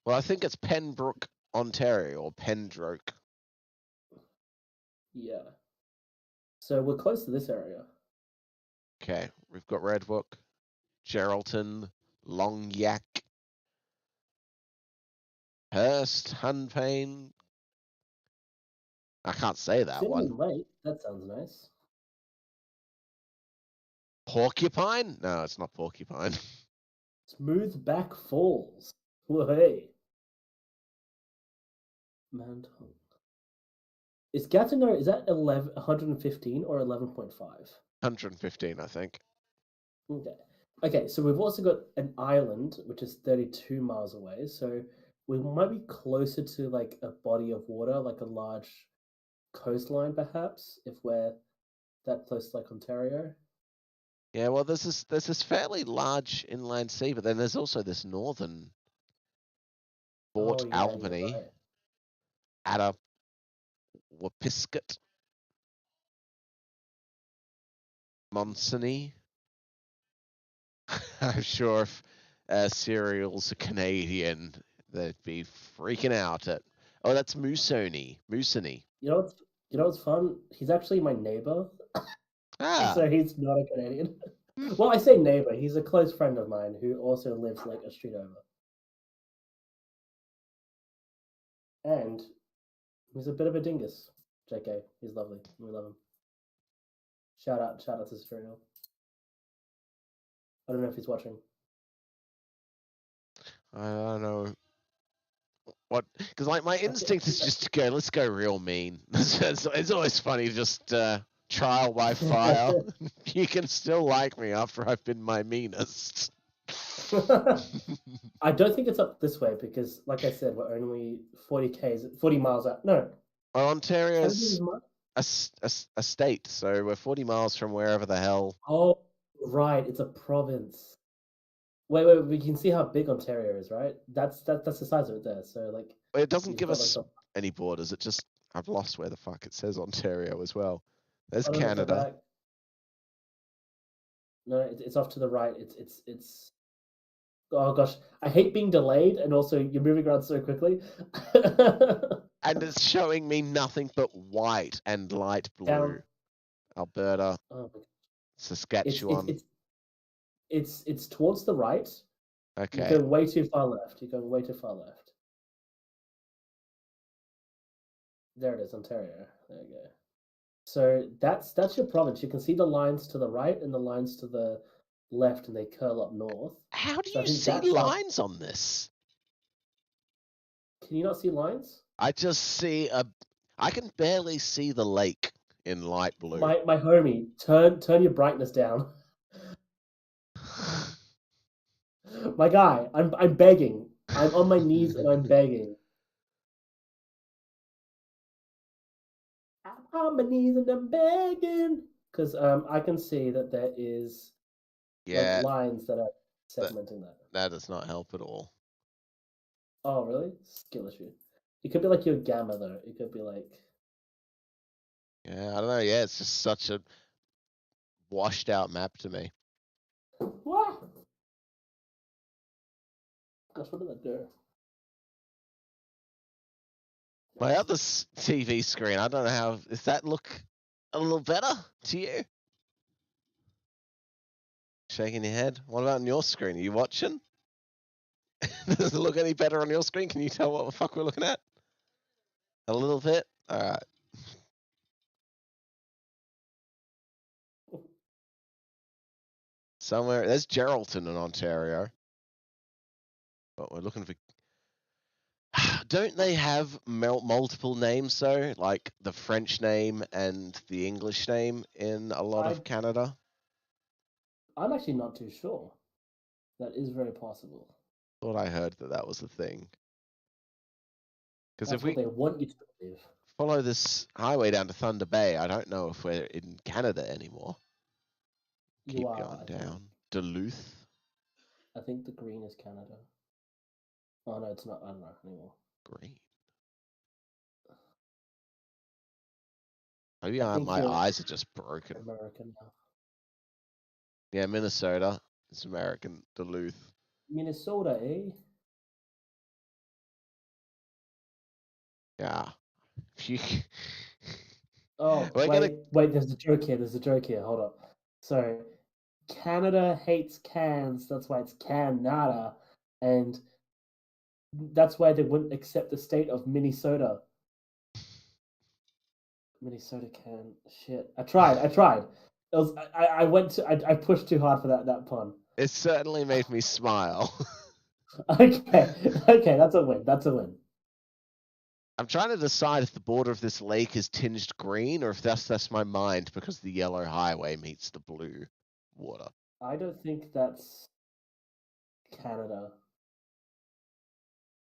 Speaker 3: Well, I think it's Pembroke, Ontario, or Pendroke.
Speaker 2: yeah. So we're close to this area.
Speaker 3: Okay, we've got Redwook, Geraldton, Long Yak, Hurst, Hunpane. I can't say that
Speaker 2: Cinnamon
Speaker 3: one.
Speaker 2: Lake. That sounds nice.
Speaker 3: Porcupine? No, it's not Porcupine.
Speaker 2: Smoothback Falls. Hey. Mount Hope. Is Gatineau, is that 115 or 11.5?
Speaker 3: 115, I think.
Speaker 2: Okay, so we've also got an island, which is 32 miles away. So we might be closer to like a body of water, like a large coastline, perhaps, if we're that close to like Ontario.
Speaker 3: Yeah, well, there's this fairly large inland sea, but then there's also this northern Fort
Speaker 2: Oh, yeah, you're
Speaker 3: Albany,
Speaker 2: right.
Speaker 3: Wapiskat, Montagny. I'm sure if cereals are Canadian, they'd be freaking out at. Oh, that's Moosonee.
Speaker 2: You know what's fun? He's actually my neighbor,
Speaker 3: Ah,
Speaker 2: so he's not a Canadian. Well, I say neighbor. He's a close friend of mine who also lives like a street over. And he's a bit of a dingus. JK, he's lovely. We love him. Shout out to Cereal. I don't know if he's watching.
Speaker 3: I don't know what, because like my instinct is just to go. Let's go real mean. It's always funny, just trial by fire. You can still like me after I've been my meanest.
Speaker 2: I don't think it's up this way because, like I said, we're only 40 miles out. No.
Speaker 3: Well, Ontario's
Speaker 2: Canada's much?
Speaker 3: a state, so we're 40 miles from wherever the hell.
Speaker 2: Oh, right. It's a province. Wait. We can see how big Ontario is, right? That's the size of it there. So like,
Speaker 3: It doesn't
Speaker 2: you've
Speaker 3: give
Speaker 2: got
Speaker 3: us
Speaker 2: like
Speaker 3: any borders. It just I've lost where the fuck it says Ontario as well. There's
Speaker 2: oh, no, go
Speaker 3: Canada.
Speaker 2: back. No, it's off to the right. It's. Oh gosh, I hate being delayed, and also you're moving around so quickly.
Speaker 3: And it's showing me nothing but white and light blue.
Speaker 2: Down.
Speaker 3: Alberta,
Speaker 2: Oh my God.
Speaker 3: Saskatchewan.
Speaker 2: It's towards the right. You're
Speaker 3: Okay.
Speaker 2: going way too far left. You're going way too far left. There it is, Ontario. There you go. So that's your province. You can see the lines to the right and the lines to the left, and they curl up north.
Speaker 3: How do
Speaker 2: So I
Speaker 3: you
Speaker 2: think
Speaker 3: see
Speaker 2: that's our-
Speaker 3: lines on this?
Speaker 2: Can you not see lines?
Speaker 3: I just see I can barely see the lake in light blue.
Speaker 2: My homie, turn your brightness down. My guy, I'm begging. I'm on my knees and I'm begging. I'm on my knees and I'm begging. Because I can see that there is
Speaker 3: Yeah,
Speaker 2: like lines that are segmenting that.
Speaker 3: that does not help at all.
Speaker 2: Oh, really? Skill issue. It could be like your gamma though. It could be like.
Speaker 3: Yeah, I don't know. Yeah, it's just such a washed out map to me.
Speaker 2: What? Gosh, what did that do?
Speaker 3: My other TV screen, I don't know how. Does that look a little better to you? Shaking your head. What about on your screen? Are you watching? Does it look any better on your screen? Can you tell what the fuck we're looking at? A little bit? Alright. Somewhere. There's Geraldton in Ontario. But we're looking for. Don't they have multiple names though? Like the French name and the English name in a lot of Canada?
Speaker 2: I'm actually not too sure. That is very possible.
Speaker 3: Thought I heard that was the thing. Because
Speaker 2: That's
Speaker 3: if we
Speaker 2: what they want you to believe.
Speaker 3: follow this highway down to Thunder Bay, I don't know if we're in Canada anymore. Keep
Speaker 2: You are,
Speaker 3: going
Speaker 2: I
Speaker 3: down.
Speaker 2: think.
Speaker 3: Duluth.
Speaker 2: I think the green is Canada. Oh no, it's not. I don't know anymore.
Speaker 3: Green. Maybe
Speaker 2: I think
Speaker 3: my
Speaker 2: you're
Speaker 3: eyes are just broken.
Speaker 2: American now.
Speaker 3: Yeah, Minnesota. It's American. Duluth.
Speaker 2: Minnesota, eh?
Speaker 3: Yeah.
Speaker 2: Oh, wait. There's a joke here. Hold up. So, Canada hates cans. That's why it's Canada, and that's why they wouldn't accept the state of Minnesota. Minnesota can shit. I tried. It was I pushed too hard for that pun.
Speaker 3: It certainly made me smile.
Speaker 2: Okay, that's a win.
Speaker 3: I'm trying to decide if the border of this lake is tinged green or if that's my mind because the yellow highway meets the blue water.
Speaker 2: I don't think that's Canada.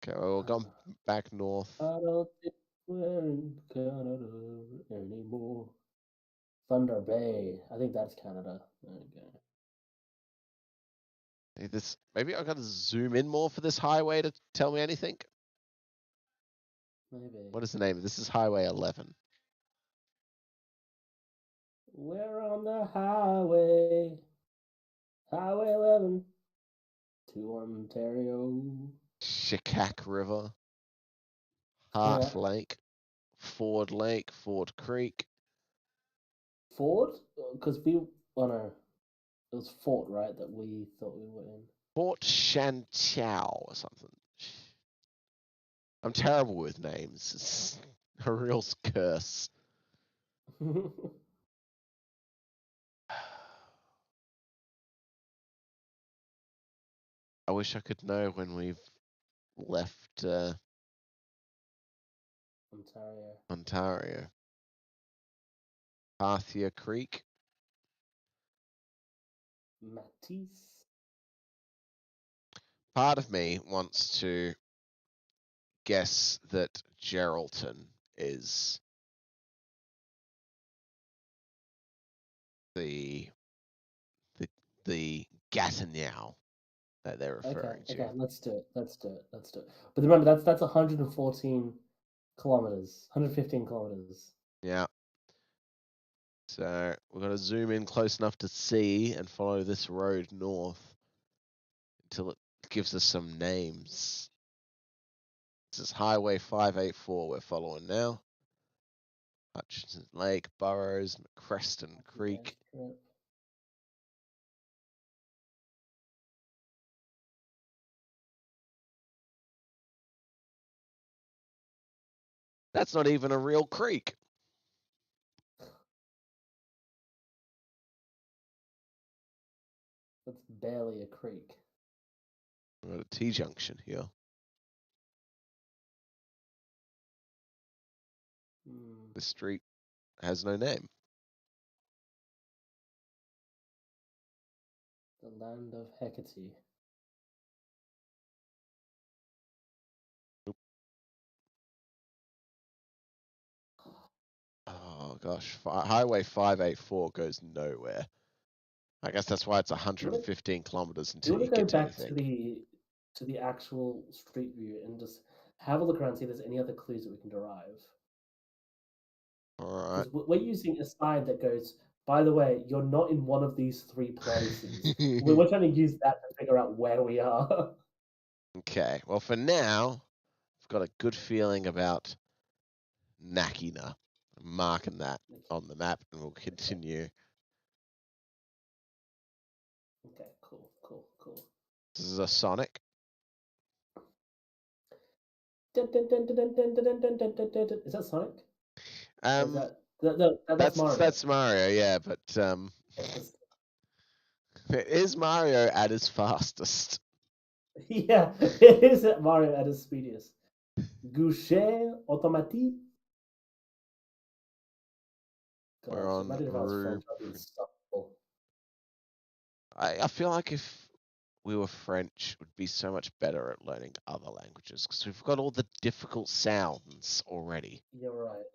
Speaker 3: Okay, well, we'll go back north.
Speaker 2: I don't think we're in Canada anymore. Thunder Bay. I think that's Canada. Okay.
Speaker 3: Maybe I gotta zoom in more for this highway to tell me anything.
Speaker 2: Maybe.
Speaker 3: What is the name? This is Highway 11.
Speaker 2: We're on the highway. Highway 11 to Ontario.
Speaker 3: Shikac River. Hart Lake. Ford Lake. Ford Creek.
Speaker 2: Ford? Because oh no. It was Fort, right, that we thought we were in.
Speaker 3: Fort Chantal or something. I'm terrible with names. It's a real curse. I wish I could know when we've left
Speaker 2: Ontario.
Speaker 3: Parthia Creek.
Speaker 2: Matisse.
Speaker 3: Part of me wants to guess that Geraldton is the Gatineau that they're referring to.
Speaker 2: Okay, let's do it. But remember, that's 114 kilometers, 115 kilometers.
Speaker 3: Yeah. So we're going to zoom in close enough to see and follow this road north until it gives us some names. This is Highway 584 we're following now. Hutchinson Lake, Burrows, McCreston Creek.
Speaker 2: Yep.
Speaker 3: That's not even a real creek.
Speaker 2: That's barely a creek.
Speaker 3: We're at a T-junction here. The street has no name.
Speaker 2: The land of Hecate.
Speaker 3: Oh gosh, Highway 584 goes nowhere. I guess that's why it's 115 kilometers
Speaker 2: Do you
Speaker 3: until
Speaker 2: want
Speaker 3: you
Speaker 2: to go
Speaker 3: get to
Speaker 2: back
Speaker 3: anything.
Speaker 2: to the actual street view and just have a look around, see if there's any other clues that we can derive?
Speaker 3: All right.
Speaker 2: Because we're using a sign that goes, by the way, you're not in one of these three places. We're trying to use that to figure out where we are.
Speaker 3: Okay. Well, for now, I've got a good feeling about Nakina. I'm marking that on the map, and we'll continue.
Speaker 2: Okay, cool.
Speaker 3: This is a Sonic.
Speaker 2: Is that Sonic? That's Mario.
Speaker 3: That's Mario, yeah, but it is Mario at his fastest.
Speaker 2: Yeah, it is Mario at his speediest. Guichet automatique.
Speaker 3: We're on Rue. I feel like if we were French, we'd be so much better at learning other languages because we've got all the difficult sounds already.
Speaker 2: You're right.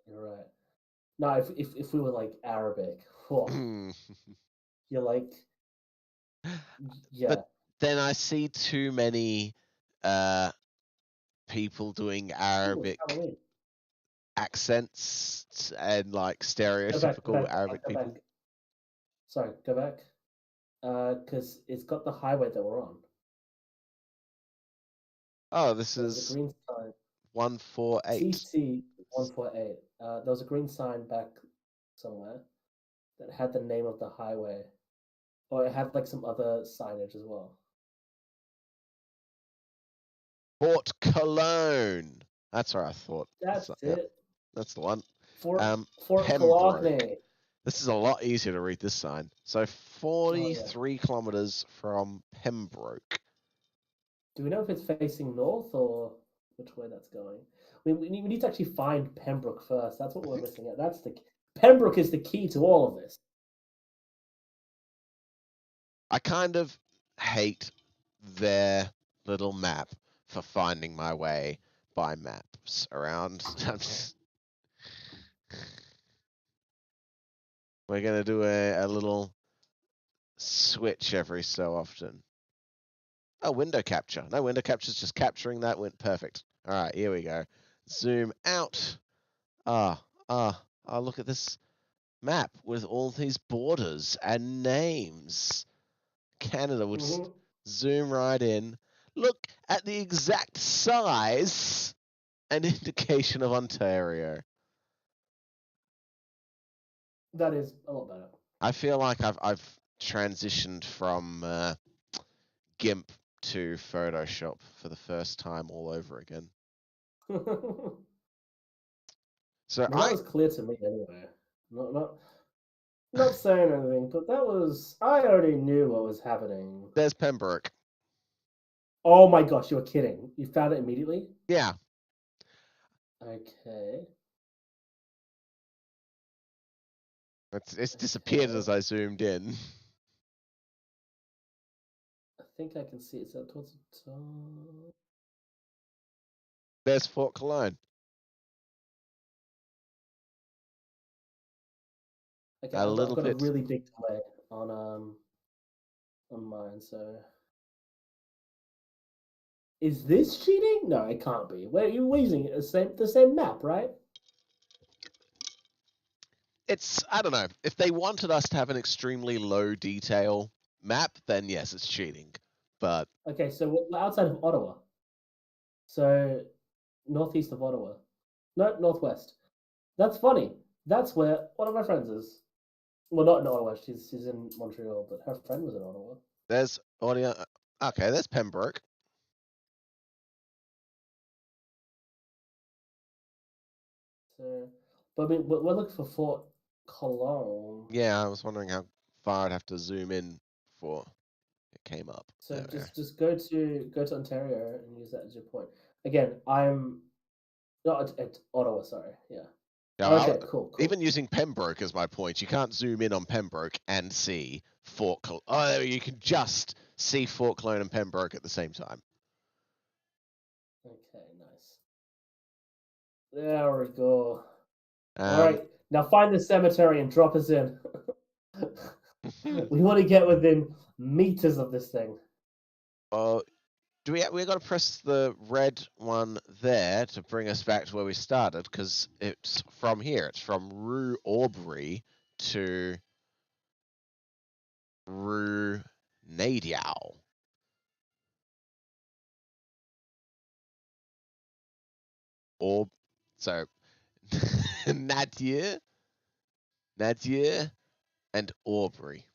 Speaker 2: No, if we were like Arabic, you're like, yeah.
Speaker 3: But then I see too many people doing Arabic accents and like stereotypical Arabic people.
Speaker 2: Sorry, go back. Because it's got the highway that we're on.
Speaker 3: Oh, this is
Speaker 2: green sign.
Speaker 3: 148.
Speaker 2: CC 148. There was a green sign back somewhere that had the name of the highway, or it had like some other signage as well.
Speaker 3: Port Cologne. That's where I thought.
Speaker 2: That's it.
Speaker 3: Yeah, that's the one.
Speaker 2: Fort
Speaker 3: Pembroke.
Speaker 2: Cologne.
Speaker 3: This is a lot easier to read this sign. So 43 kilometers from Pembroke.
Speaker 2: Do we know if it's facing north or which way that's going? We need to actually find Pembroke first. That's what we're missing out. Pembroke is the key to all of this.
Speaker 3: I kind of hate their little map for finding my way by maps around. We're going to do a little switch every so often. Oh, window capture. No, window capture is just capturing that. Went perfect. All right, here we go. Zoom out. Look at this map with all these borders and names. Canada, we'll just zoom right in. Look at the exact size and indication of Ontario.
Speaker 2: That is a lot better.
Speaker 3: I feel like I've transitioned from GIMP to Photoshop for the first time all over again. So
Speaker 2: that was clear to me anyway. Not saying anything, but I already knew what was happening.
Speaker 3: There's Pembroke.
Speaker 2: Oh my gosh, you were kidding. You found it immediately?
Speaker 3: Yeah.
Speaker 2: Okay.
Speaker 3: It's disappeared as I zoomed in.
Speaker 2: I think I can see it. So towards the top.
Speaker 3: There's Fort Cologne.
Speaker 2: Okay,
Speaker 3: a
Speaker 2: I've
Speaker 3: little
Speaker 2: got a
Speaker 3: bit.
Speaker 2: really big delay on mine, so. Is this cheating? No, it can't be. Wait, you're using the same map, right?
Speaker 3: It's, I don't know. If they wanted us to have an extremely low detail map, then yes, it's cheating. But
Speaker 2: Okay, so we're outside of Ottawa. So northeast of Ottawa. No, northwest. That's funny. That's where one of my friends is. Well, not in Ottawa. She's in Montreal, but her friend was in Ottawa.
Speaker 3: there's audio. Okay, there's Pembroke.
Speaker 2: So, but I mean, we're looking for Fort Cologne.
Speaker 3: Yeah, I was wondering how far I'd have to zoom in before it came up.
Speaker 2: So
Speaker 3: There we
Speaker 2: just go to Ontario and use that as your point. Again, I'm not at Ottawa. Sorry. Yeah.
Speaker 3: go. Now,
Speaker 2: Okay. Cool.
Speaker 3: even using Pembroke as my point, you can't zoom in on Pembroke and see Fort Cologne. Oh, you can just see Fort Cologne and Pembroke at the same time.
Speaker 2: Okay. Nice. There we go. All right. Now find the cemetery and drop us in. We want to get within meters of this thing.
Speaker 3: Do we got to press the red one there to bring us back to where we started? Because it's from here. It's from Rue Aubrey to Rue Nadiao. So Nadia, and Aubrey.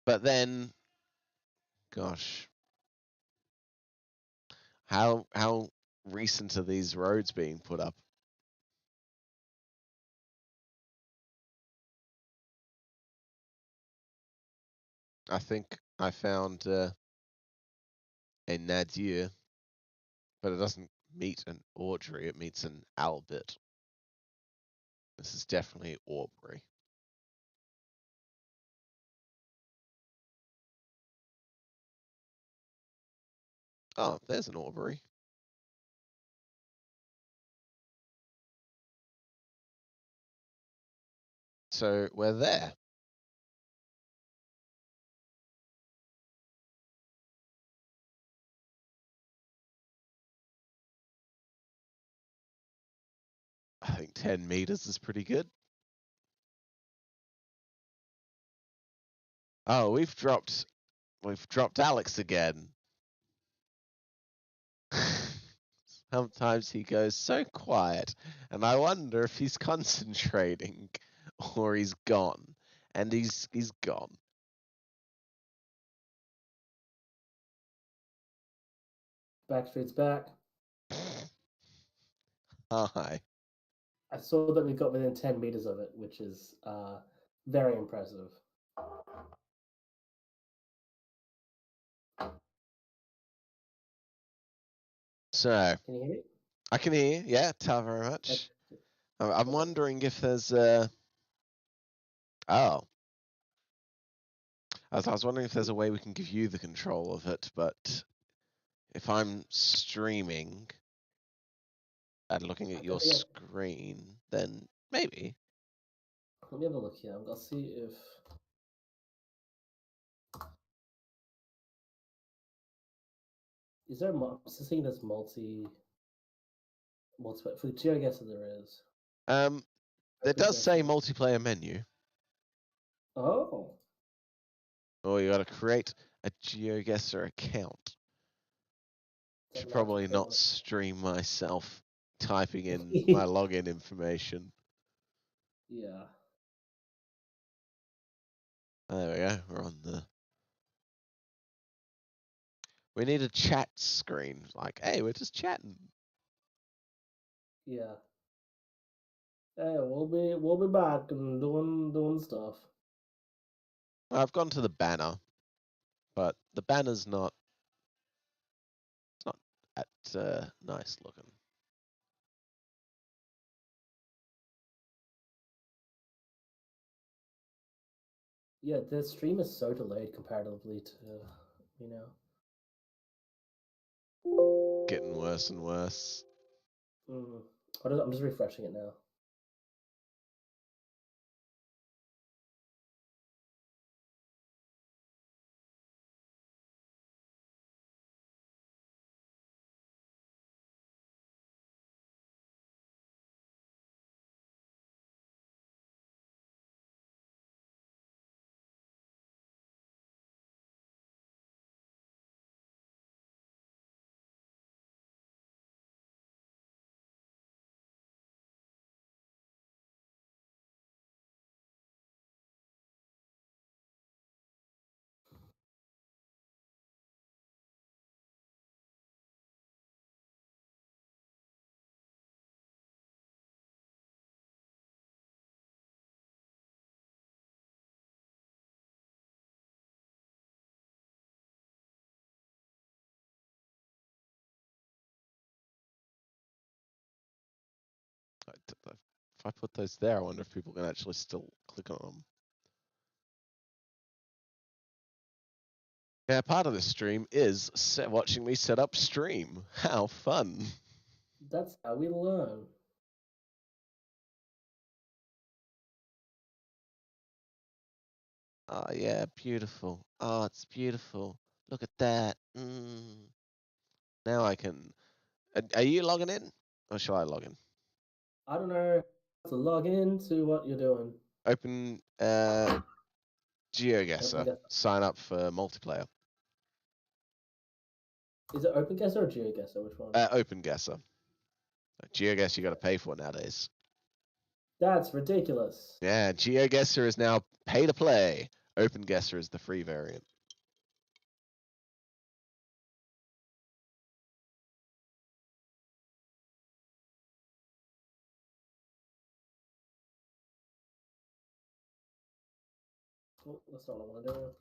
Speaker 3: But then, gosh, how recent are these roads being put up? I think I found a Nadia, but it doesn't meet an Audrey. It meets an Albert. This is definitely Aubrey. Oh, there's an Aubrey. So we're there. I think 10 meters is pretty good. Oh, we've dropped Alex again. Sometimes he goes so quiet, and I wonder if he's concentrating or he's gone. And he's gone.
Speaker 2: Backstreet's back.
Speaker 3: Hi.
Speaker 2: I saw that we got within 10 meters of it, which is very impressive.
Speaker 3: So,
Speaker 2: can you hear me?
Speaker 3: I can hear you. Yeah, tell very much. I'm wondering if there's a... Oh. I was wondering if there's a way we can give you the control of it, but if I'm streaming and looking at your screen, then maybe.
Speaker 2: Let me have a look here. I'll see if... Is there I'm seeing this multi for the tier? I guess there is.
Speaker 3: There does say multiplayer menu.
Speaker 2: Oh.
Speaker 3: Oh, you got to create a GeoGuessr account. Should probably not stream myself typing in my login information.
Speaker 2: Yeah.
Speaker 3: There we go. We're on the... We need a chat screen. Like, hey, we're just chatting.
Speaker 2: Yeah. Hey, we'll be back and doing stuff.
Speaker 3: I've gone to the banner, but the banner's not... It's not that nice looking.
Speaker 2: Yeah, the stream is so delayed comparatively to, you know.
Speaker 3: Getting worse and worse.
Speaker 2: I'm just refreshing it now.
Speaker 3: I put those there, I wonder if people can actually still click on them. Yeah, part of this stream is watching me set up stream. How fun.
Speaker 2: That's how we learn.
Speaker 3: Oh, yeah, beautiful. Oh, it's beautiful. Look at that. Now I can... Are you logging in? Or shall I log in?
Speaker 2: I don't know how to log into what you're doing.
Speaker 3: Open GeoGuessr.
Speaker 2: OpenGuessr.
Speaker 3: Sign up for multiplayer.
Speaker 2: Is it OpenGuessr or GeoGuessr? Which one?
Speaker 3: OpenGuessr. GeoGuessr you got to pay for nowadays.
Speaker 2: That's ridiculous.
Speaker 3: Yeah, GeoGuessr is now pay to play. OpenGuessr is the free variant.
Speaker 2: Oh, that's not what I want to do.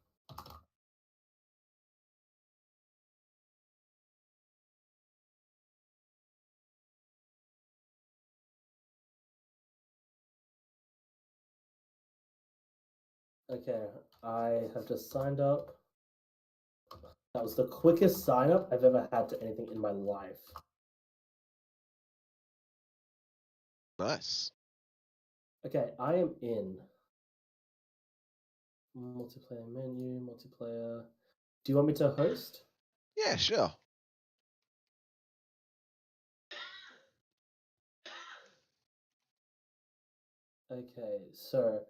Speaker 2: Okay, I have just signed up. That was the quickest sign up I've ever had to anything in my life.
Speaker 3: Nice.
Speaker 2: Okay, I am in. Multiplayer menu, multiplayer. Do you want me to host?
Speaker 3: Yeah, sure.
Speaker 2: Okay, so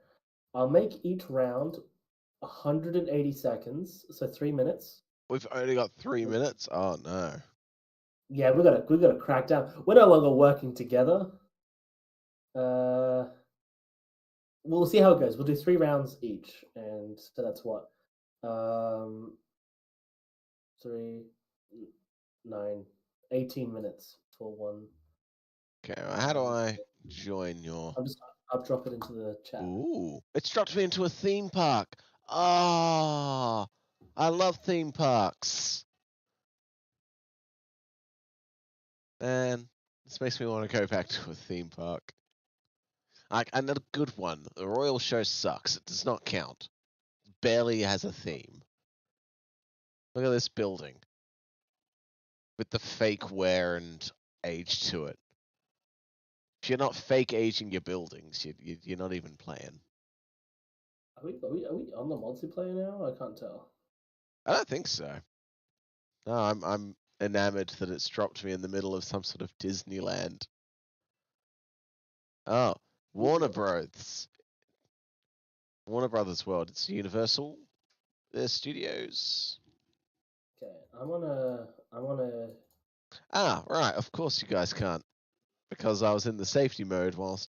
Speaker 2: I'll make each round 180 seconds, so 3 minutes.
Speaker 3: We've only got 3 minutes. Oh no.
Speaker 2: Yeah, we gotta crack down. We're no longer working together. We'll see how it goes. We'll do 3 rounds each, and so that's what 3, 9, 18 minutes for one.
Speaker 3: Okay, well, how do I join your...
Speaker 2: I'll drop it into the chat.
Speaker 3: Ooh, it's dropped me into a theme park. Ah, I love theme parks. Man, this makes me want to go back to a theme park. Like, another good one. The Royal Show sucks. It does not count. Barely has a theme. Look at this building. With the fake wear and age to it. If you're not fake aging your buildings, you're not even playing.
Speaker 2: Are we on the multiplayer now? I can't tell.
Speaker 3: I don't think so. No, I'm enamored that it's dropped me in the middle of some sort of Disneyland. Oh, Warner Bros. Warner Brothers World. It's Universal Studios.
Speaker 2: Okay, I wanna.
Speaker 3: Ah, right. Of course you guys can't, because I was in the safety mode whilst